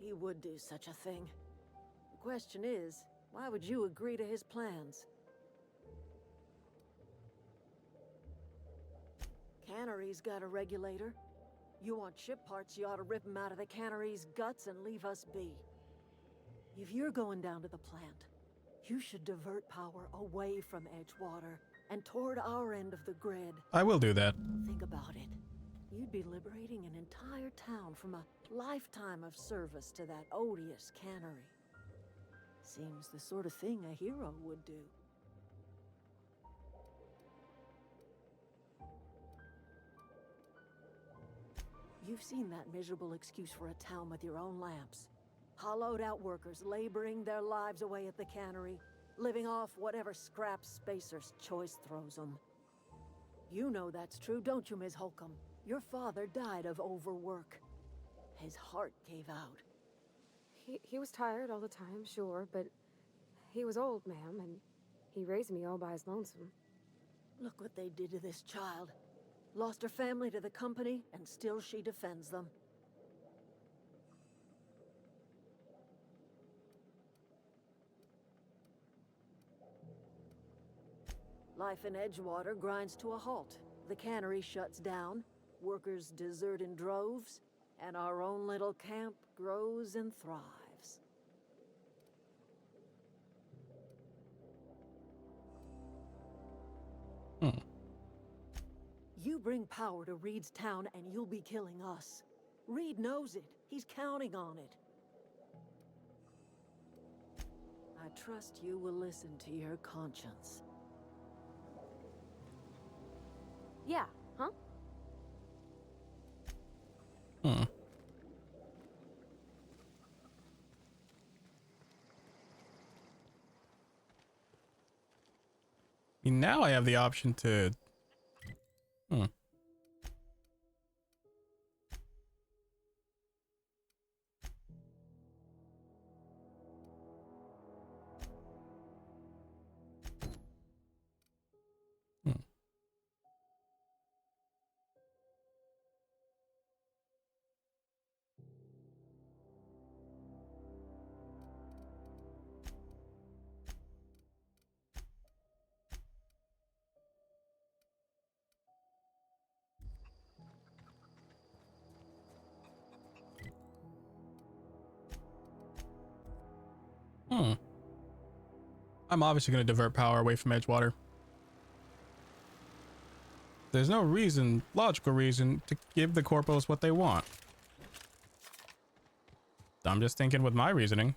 He would do such a thing. The question is, why would you agree to his plans? Cannery's got a regulator. You want ship parts, you ought to rip them out of the cannery's guts and leave us be. If you're going down to the plant, you should divert power away from Edgewater and toward our end of the grid. I will do that. Think about it. You'd be liberating an entire town from a lifetime of service to that odious cannery. Seems the sort of thing a hero would do. You've seen that miserable excuse for a town with your own lamps. Hollowed out workers laboring their lives away at the cannery, living off whatever scraps Spacer's Choice throws them. You know that's true, don't you, Ms. Holcomb? Your father died of overwork. His heart gave out. He was tired all the time, sure, but he was old, ma'am, and he raised me all by his lonesome. Look what they did to this child. Lost her family to the company, and still she defends them. Life in Edgewater grinds to a halt. The cannery shuts down, workers desert in droves, and our own little camp grows and thrives. You bring power to Reed's town and you'll be killing us. Reed knows it. He's counting on it. I trust you will listen to your conscience. Yeah, huh? Now I have the option to... I'm obviously going to divert power away from Edgewater. There's no reason, logical reason, to give the Corpos what they want. I'm just thinking with my reasoning.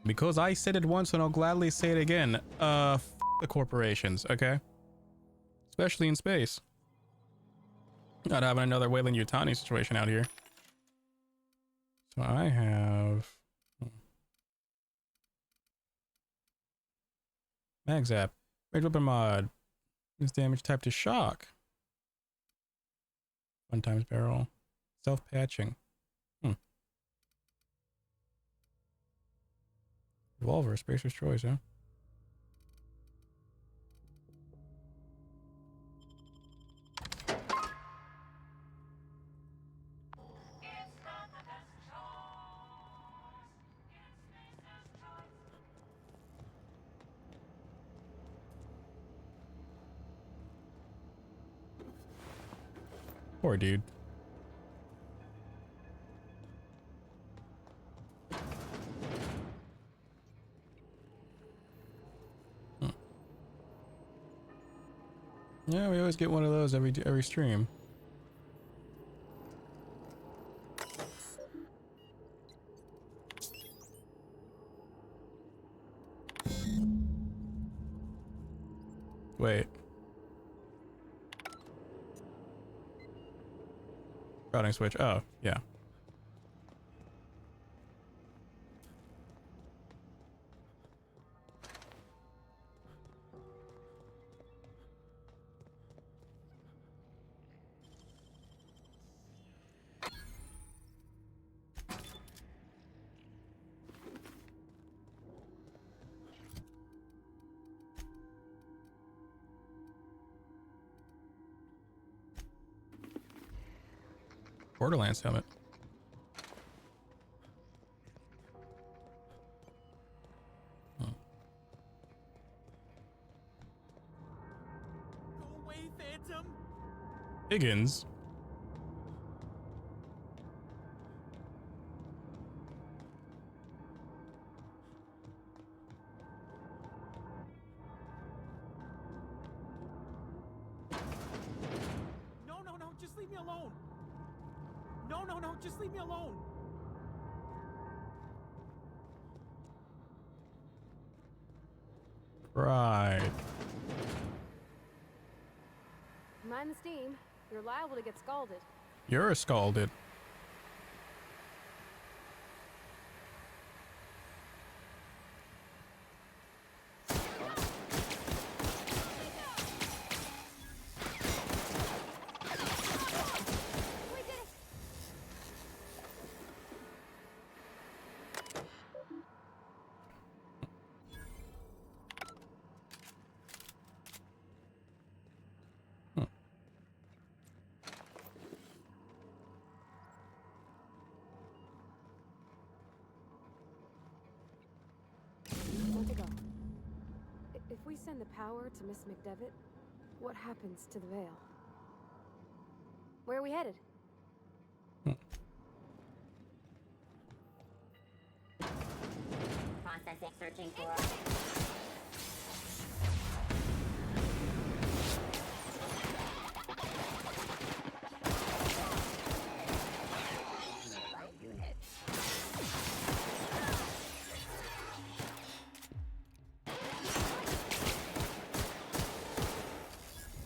Because I said it once and I'll gladly say it again. F the corporations, okay? Especially in space. Not having another Wayland Yutani situation out here. So I have... Mag Zap. Rage Weapon Mod. Is damage type to shock. 1 times barrel. Self-patching. Revolver. Spacer's Choice, huh? Poor dude. Yeah, we always get one of those every stream. Wait. Routing switch. Oh, yeah. Borderlands helmet. Go away, Phantom! Higgins. just leave me alone. No, no, no, just leave me alone. Right. Mind the steam. You're liable to get scalded. You're scalded. Want to go. If we send the power to Miss McDevitt, what happens to the veil? Where are we headed? Processing, searching for...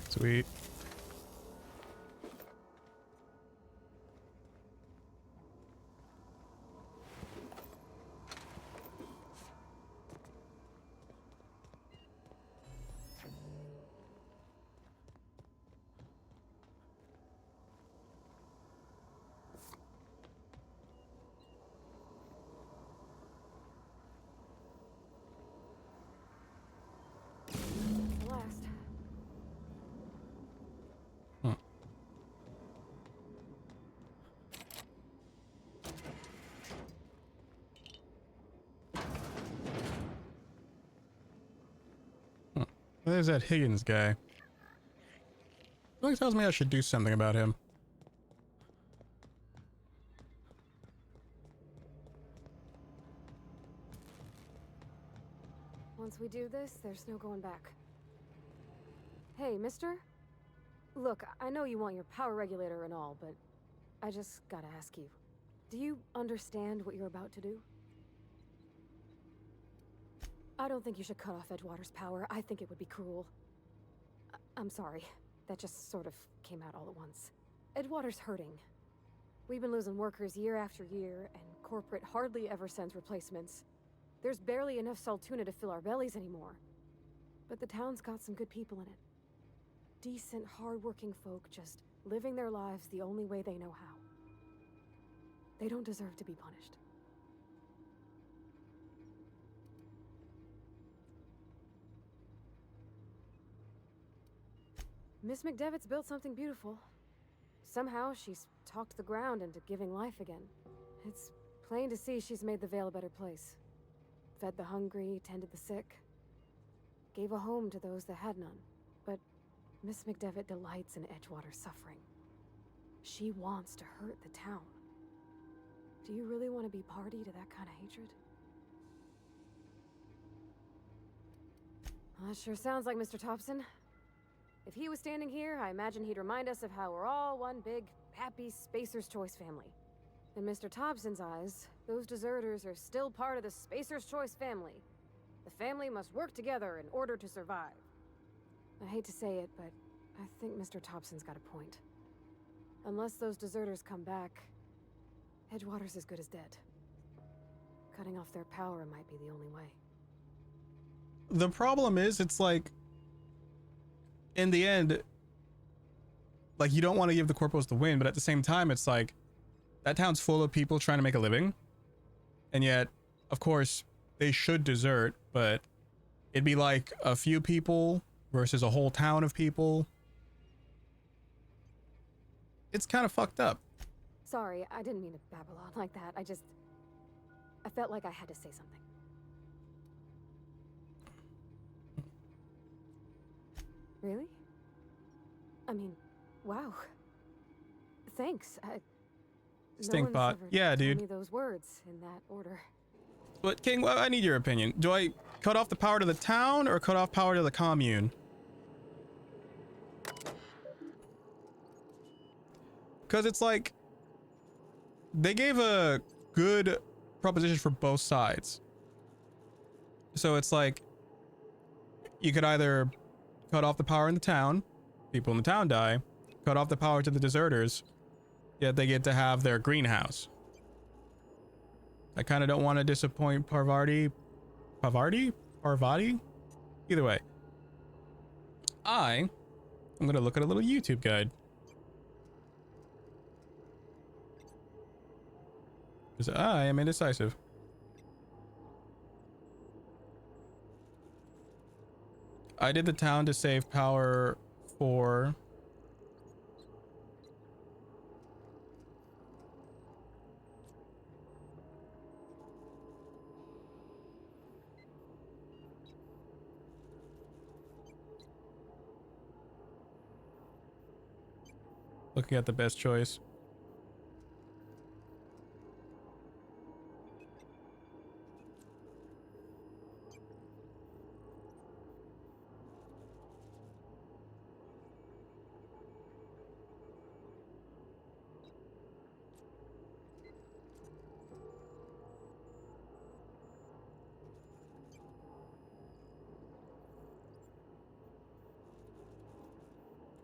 Sweet. The last. There's that Higgins guy. Really tells me I should do something about him. Once we do this, there's no going back. Hey, mister? Look, I know you want your power regulator and all, but I just gotta ask you. Do you understand what you're about to do? I don't think you should cut off Edgewater's power. I think it would be cruel. I'm sorry. That just sort of came out all at once. Edgewater's hurting. We've been losing workers year after year, and corporate hardly ever sends replacements. There's barely enough Saltuna to fill our bellies anymore. But the town's got some good people in it. Decent, hard-working folk just living their lives the only way they know how. They don't deserve to be punished. Miss McDevitt's built something beautiful. Somehow, she's talked the ground into giving life again. It's plain to see she's made the Vale a better place. Fed the hungry, tended the sick. Gave a home to those that had none. But Miss McDevitt delights in Edgewater's suffering. She wants to hurt the town. Do you really want to be party to that kind of hatred? Well, that sure sounds like Mr. Thompson. If he was standing here, I imagine he'd remind us of how we're all one big, happy Spacer's Choice family. In Mr. Thompson's eyes, those deserters are still part of the Spacer's Choice family. The family must work together in order to survive. I hate to say it, but I think Mr. Thompson's got a point. Unless those deserters come back, Edgewater's as good as dead. Cutting off their power might be the only way. The problem is, it's like, in the end, like, you don't want to give the Corpos the win, but at the same time, it's like, that town's full of people trying to make a living. And yet, of course, they should desert, but it'd be like a few people versus a whole town of people. It's kind of fucked up. Sorry, I didn't mean to babble on like that. I felt like I had to say something. Really? I mean, wow. Thanks. Stinkbot. Yeah, dude. Me those words in that order. But King, well, I need your opinion. Do I cut off the power to the town or cut off power to the commune? because it's like they gave a good proposition for both sides. So it's like you could either cut off the power in the town, people in the town die, cut off the power to the deserters, yet they get to have their greenhouse. I kind of don't want to disappoint Parvati? Either way, I'm gonna look at a little YouTube guide. Because I am indecisive. I did the town to save power for... Looking at the best choice.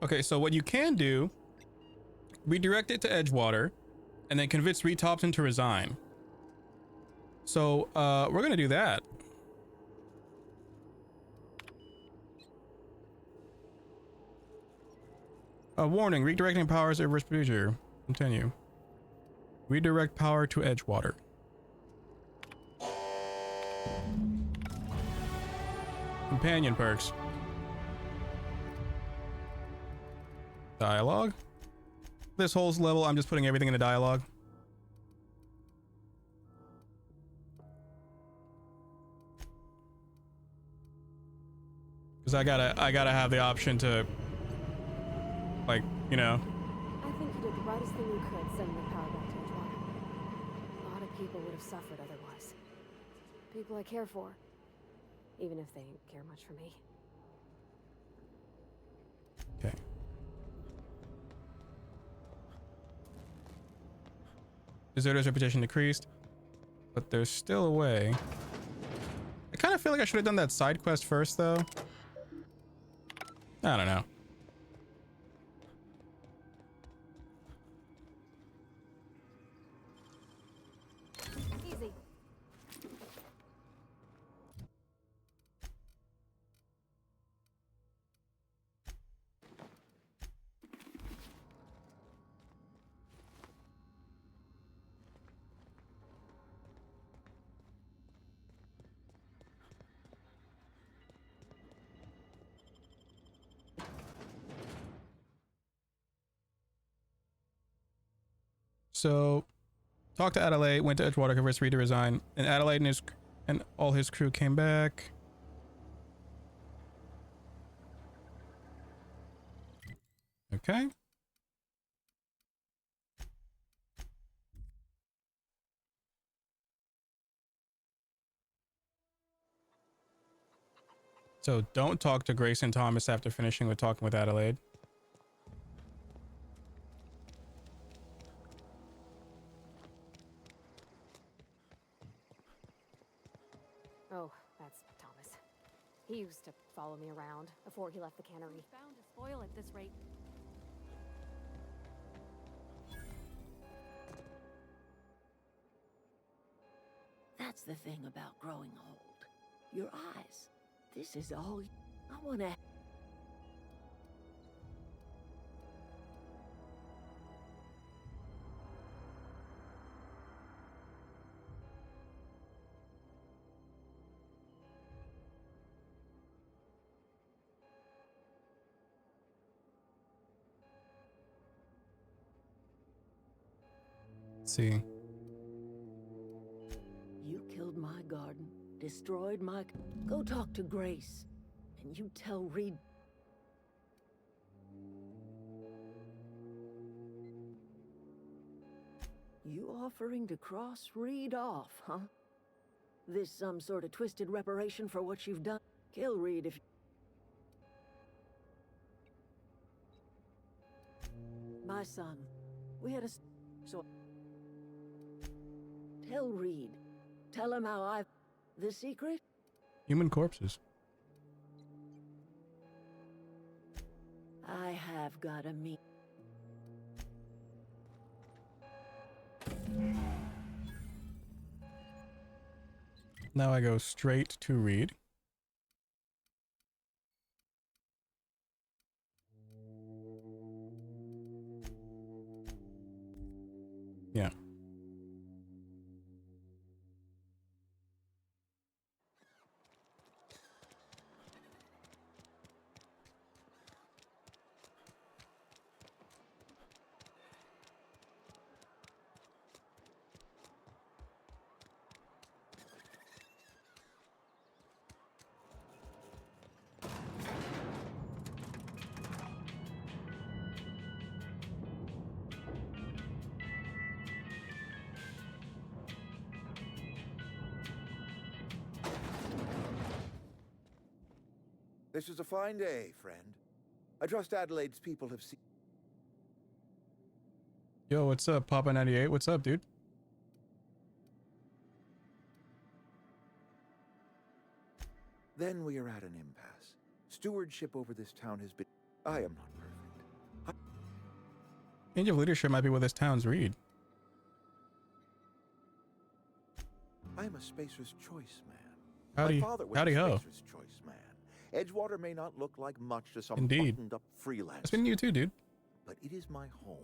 Okay, so what you can do, redirect it to Edgewater, and then convince Reed Thompson to resign. So, we're gonna do that. Warning, redirecting power is a reverse procedure. Continue. Redirect power to Edgewater. Companion perks. Dialogue. This whole level, I'm just putting everything into dialogue. Because I gotta have the option to, like, you know. I think you did the rightest thing you could sending the power back to Edgewater. A lot of people would have suffered otherwise. People I care for. Even if they don't care much for me. Okay. Deserter's reputation decreased, but there's still a way. I kind of feel like I should have done that side quest first, though. I don't know. Easy. So, talked to Adelaide, went to Edgewater, convinced Reed to resign, and Adelaide and all his crew came back. Okay. So don't talk to Grace and Thomas after finishing with talking with Adelaide. Oh, that's Thomas. He used to follow me around before he left the cannery. He's bound to spoil at this rate. That's the thing about growing old. Your eyes. This is all I want to... See. You killed my garden, destroyed my... Go talk to Grace, and you tell Reed... You offering to cross Reed off, huh? This some sort of twisted reparation for what you've done? Kill Reed if... My son, We had a... So... Tell Reed. Tell him how I... The secret? Human corpses. I have got a meet. Now I go straight to Reed. Yeah. This is a fine day, friend. I trust Adelaide's people have seen... Yo, what's up, Papa 98? What's up, dude? Then we are at an impasse. Stewardship over this town has been... I am not perfect. Change of leadership might be what this town's Reed. I'm a Spacer's Choice man. Howdy, My father was howdy a ho. Spacer's Choice man. Edgewater may not look like much to some Indeed. buttoned-up freelance. It's been you too, dude. But it is my home.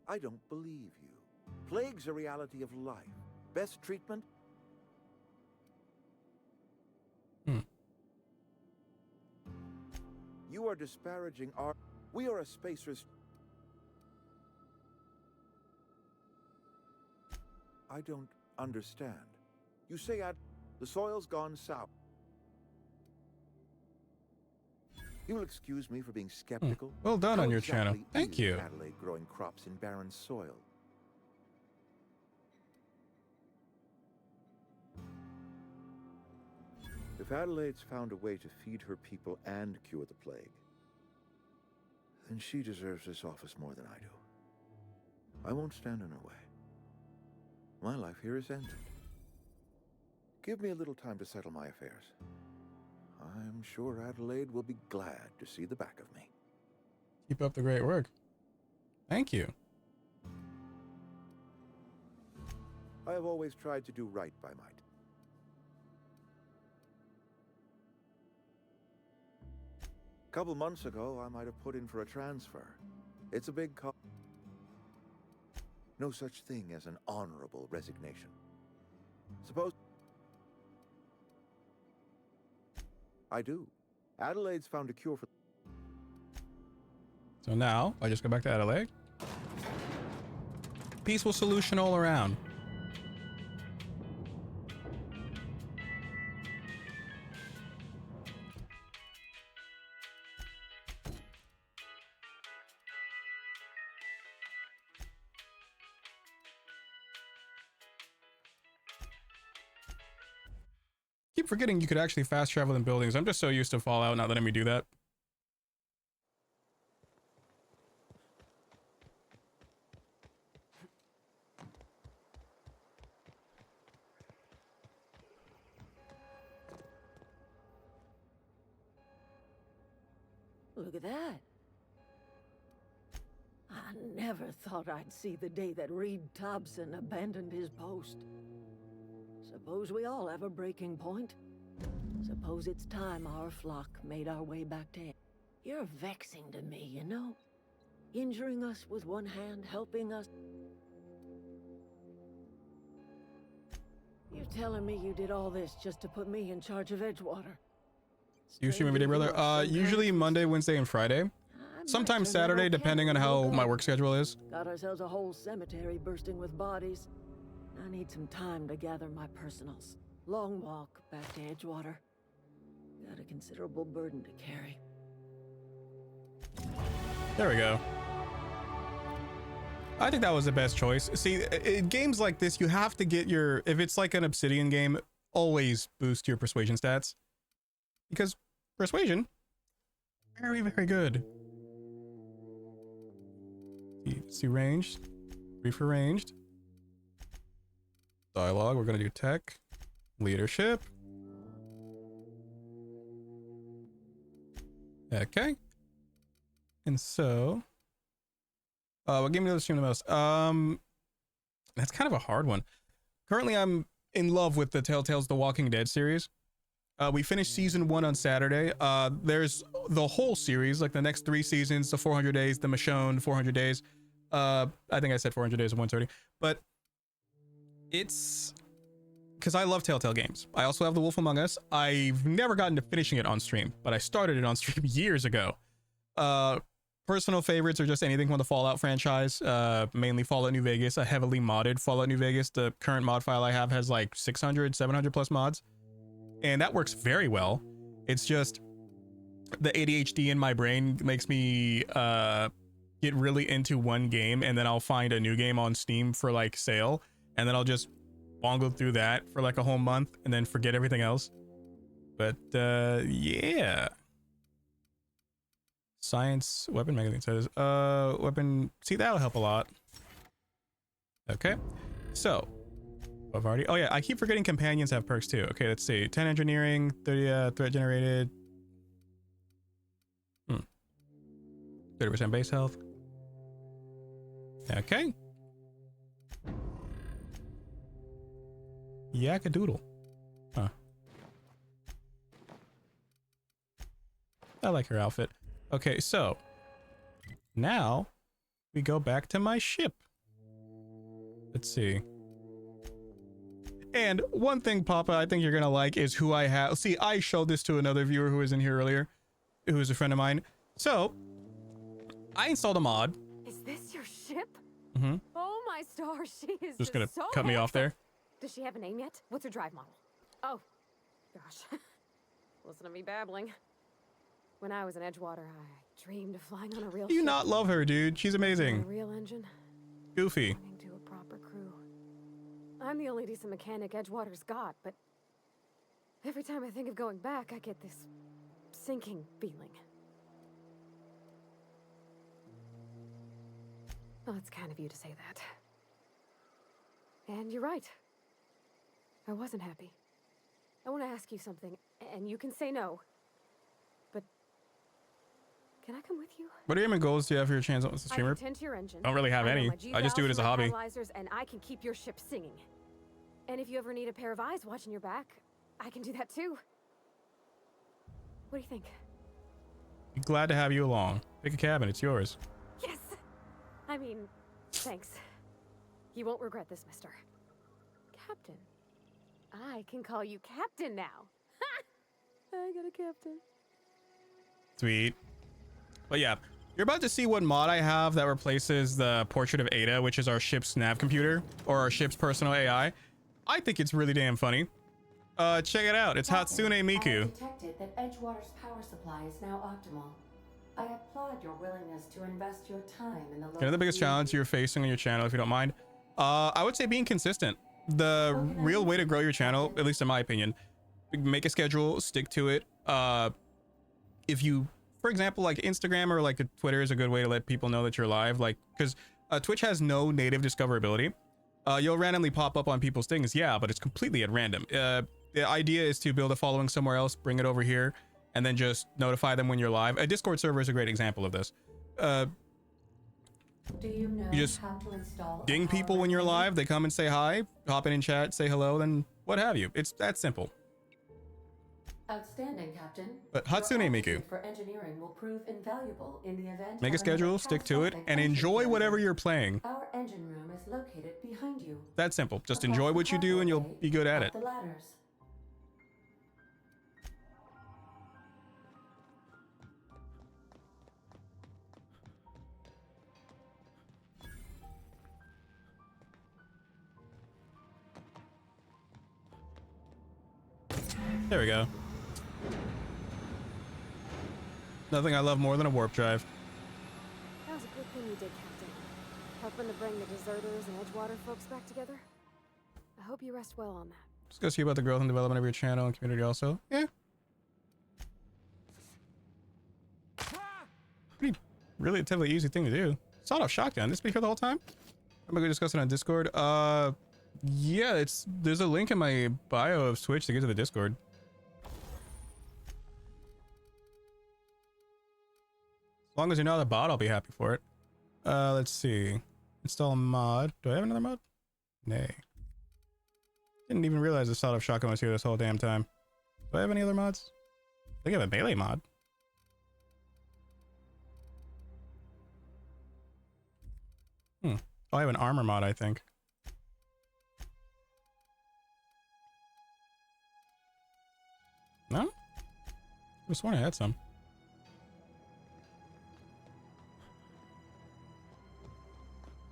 I don't believe you. Plague's a reality of life. Best treatment? You are disparaging our... We are a Spacer's... I don't understand. You say the soil's gone south. You'll excuse me for being skeptical. Well done How on your channel. exactly Thank is you. Adelaide growing crops in barren soil? If Adelaide's found a way to feed her people and cure the plague, then she deserves this office more than I do. I won't stand in her way. My life here is ended. Give me a little time to settle my affairs. I'm sure Adelaide will be glad to see the back of me. Keep up the great work. Thank you. I have always tried to do right by my... A couple months ago, I might have put in for a transfer. It's a big cost. No such thing as an honorable resignation. Suppose... I do. Adelaide's found a cure for... So now, I just go back to Adelaide. Peaceful solution all around. Keep forgetting you could actually fast travel in buildings. I'm just so used to Fallout not letting me do that. Look at that. I never thought I'd see the day that Reed Thompson abandoned his post. Suppose we all have a breaking point. Suppose it's time our flock made our way back to him. You're vexing to me, you know? Injuring us with one hand, helping us. You're telling me you did all this just to put me in charge of Edgewater? You stream every day, brother? Usually Monday, Wednesday, and Friday. Sometimes Saturday, depending on how my work schedule is. Got ourselves a whole cemetery bursting with bodies. I need some time to gather my personals. Long walk back to Edgewater. Got a considerable burden to carry. There we go. I think that was the best choice. See, in games like this, you have to get your... If it's like an Obsidian game, always boost your persuasion stats. Because persuasion Very, very good. See ranged. Brief arranged. Dialogue. We're gonna do tech. Leadership. Okay. And so, what game do you stream the most? That's kind of a hard one. Currently, I'm in love with the Telltale's The Walking Dead series. We finished season 1 on Saturday. There's the whole series, like the next 3 seasons, the 400 days, the Michonne 400 days. I think I said 400 days of 130, but it's because I love Telltale games. I also have The Wolf Among Us. I've never gotten to finishing it on stream, but I started it on stream years ago. Personal favorites are just anything from the Fallout franchise, mainly Fallout New Vegas, a heavily modded Fallout New Vegas. The current mod file I have has like 600, 700 plus mods, and that works very well. It's just the ADHD in my brain makes me get really into one game, and then I'll find a new game on Steam for like sale, and then I'll just bongo through that for like a whole month and then forget everything else. But yeah. Science weapon magazine says weapon, see, that'll help a lot. Okay, so I've already, oh yeah, I keep forgetting companions have perks too. Okay, let's see, 10 engineering, 30 threat generated, 30% base health. Okay, Yakadoodle. Huh, I like her outfit. Okay, so now we go back to my ship. Let's see. And one thing, Papa, I think you're gonna like is who I have. See, I showed this to another viewer who was in here earlier, who is a friend of mine. So I installed a mod. Is this your ship? Mm-hmm. Oh my stars, she is Just gonna so cut me off there. Does she have a name yet? What's her drive model? Oh, gosh. Listen to me babbling. When I was in Edgewater, I dreamed of flying on a real Do you ship. not love her, dude? She's A amazing. real engine. Goofy. Belonging to a proper crew. I'm the only decent mechanic Edgewater's got, but every time I think of going back, I get this sinking feeling. Well, it's kind of you to say that. And you're right. I wasn't happy. I want to ask you something, and you can say no. But can I come with you? What aim and goals do you have for your channel as a streamer? I can tend to your engine. I don't really have I know any. my I just do it as a hobby. catalyzers, and I can keep your ship singing. And if you ever need a pair of eyes watching your back, I can do that too. What do you think? Be glad to have you along. Pick a cabin, it's yours. Yes! I mean, thanks. You won't regret this, mister. Captain. I can call you Captain now. Ha! I got a captain. Sweet. But yeah, you're about to see what mod I have that replaces the portrait of Ada, which is our ship's nav computer, or our ship's personal AI. I think it's really damn funny. Check it out. It's Hatsune Miku. I detected that Edgewater's power supply is now optimal. I applaud your willingness to invest your time in the local You know the biggest challenge you're facing on your channel, if you don't mind? I would say being consistent. The real way to grow your channel, at least in my opinion, make a schedule, stick to it. If you, for example, like Instagram or like Twitter is a good way to let people know that you're live, like, because Twitch has no native discoverability. You'll randomly pop up on people's things, yeah, but it's completely at random. The idea is to build a following somewhere else, bring it over here, and then just notify them when you're live. A Discord server is a great example of this. Do you know You just how to install ding people when you're live, they come and say hi, hop in chat, say hello, then what have you. It's that simple. Outstanding, Captain. But Hatsune Your Miku. aptitude for engineering will prove invaluable in the event Make a of schedule, another stick to it, catastrophic and engine enjoy failure. whatever you're playing. Our engine room is located behind you. That simple. Just enjoy what you do and you'll be good at it. The ladders. There we go. Nothing I love more than a warp drive. That was a good thing you did, Captain. Helping to bring the deserters and Edgewater folks back together. I hope you rest well on that. Just go see about the growth and development of your channel and community also. Yeah. relatively easy thing to do. Sawed-off shotgun. This been here the whole time? I'm gonna discuss it on Discord. Yeah, there's a link in my bio of Switch to get to the Discord. As long as you know the bot, I'll be happy for it. Let's see. Install a mod. Do I have another mod? Nay. Didn't even realize the sawed-off shotgun was here this whole damn time. Do I have any other mods? I think I have a melee mod. Oh, I have an armor mod, I think. No? I was sworn I had some.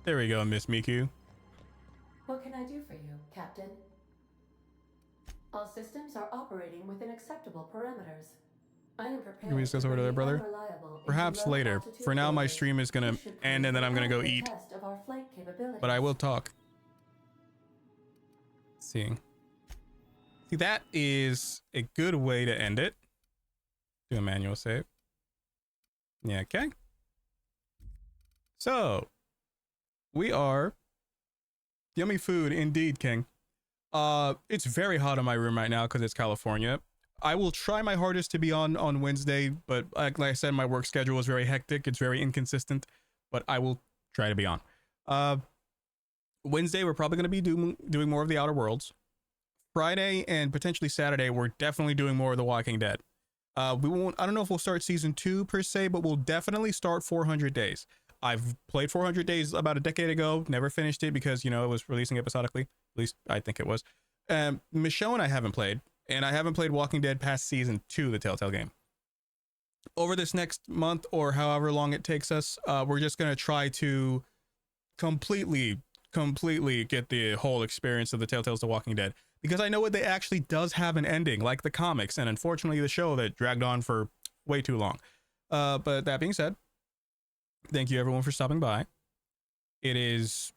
There we go, Miss Miku. What can I do for you, Captain? All systems are operating within acceptable parameters. I am prepared. Can we discuss over to there, brother? Perhaps later. For now, my stream is gonna end and then I'm gonna go eat. But I will talk. Let's see. See, that is a good way to end it. Do a manual save. Yeah, okay. So, we are yummy food indeed, King. It's very hot in my room right now because it's California. I will try my hardest to be on Wednesday, but like I said, my work schedule is very hectic. It's very inconsistent, but I will try to be on. Wednesday, we're probably going to be doing more of the Outer Worlds. Friday and potentially Saturday, we're definitely doing more of The Walking Dead. We won't. I don't know if we'll start season 2 per se, but we'll definitely start 400 Days. I've played 400 Days about a decade ago. Never finished it because, you know, it was releasing episodically. At least I think it was. Michonne and I haven't played, and I haven't played Walking Dead past season 2, the Telltale game. Over this next month or however long it takes us, we're just going to try to completely get the whole experience of the Telltale's The Walking Dead. Because I know it actually does have an ending, like the comics, and unfortunately the show that dragged on for way too long. But that being said, thank you everyone for stopping by. It is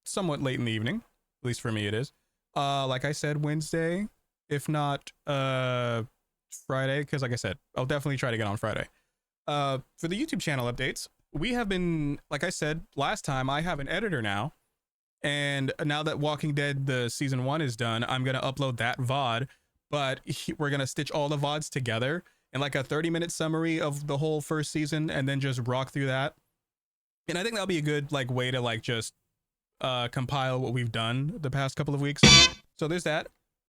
somewhat late in the evening, at least for me it is. Like I said, Wednesday, if not Friday, because like I said, I'll definitely try to get on Friday. For the YouTube channel updates, we have been, like I said last time, I have an editor now. And now that Walking Dead, the season 1 is done, I'm going to upload that VOD, but we're going to stitch all the VODs together in like a 30-minute summary of the whole first season and then just rock through that. And I think that'll be a good like way to like just compile what we've done the past couple of weeks. So there's that.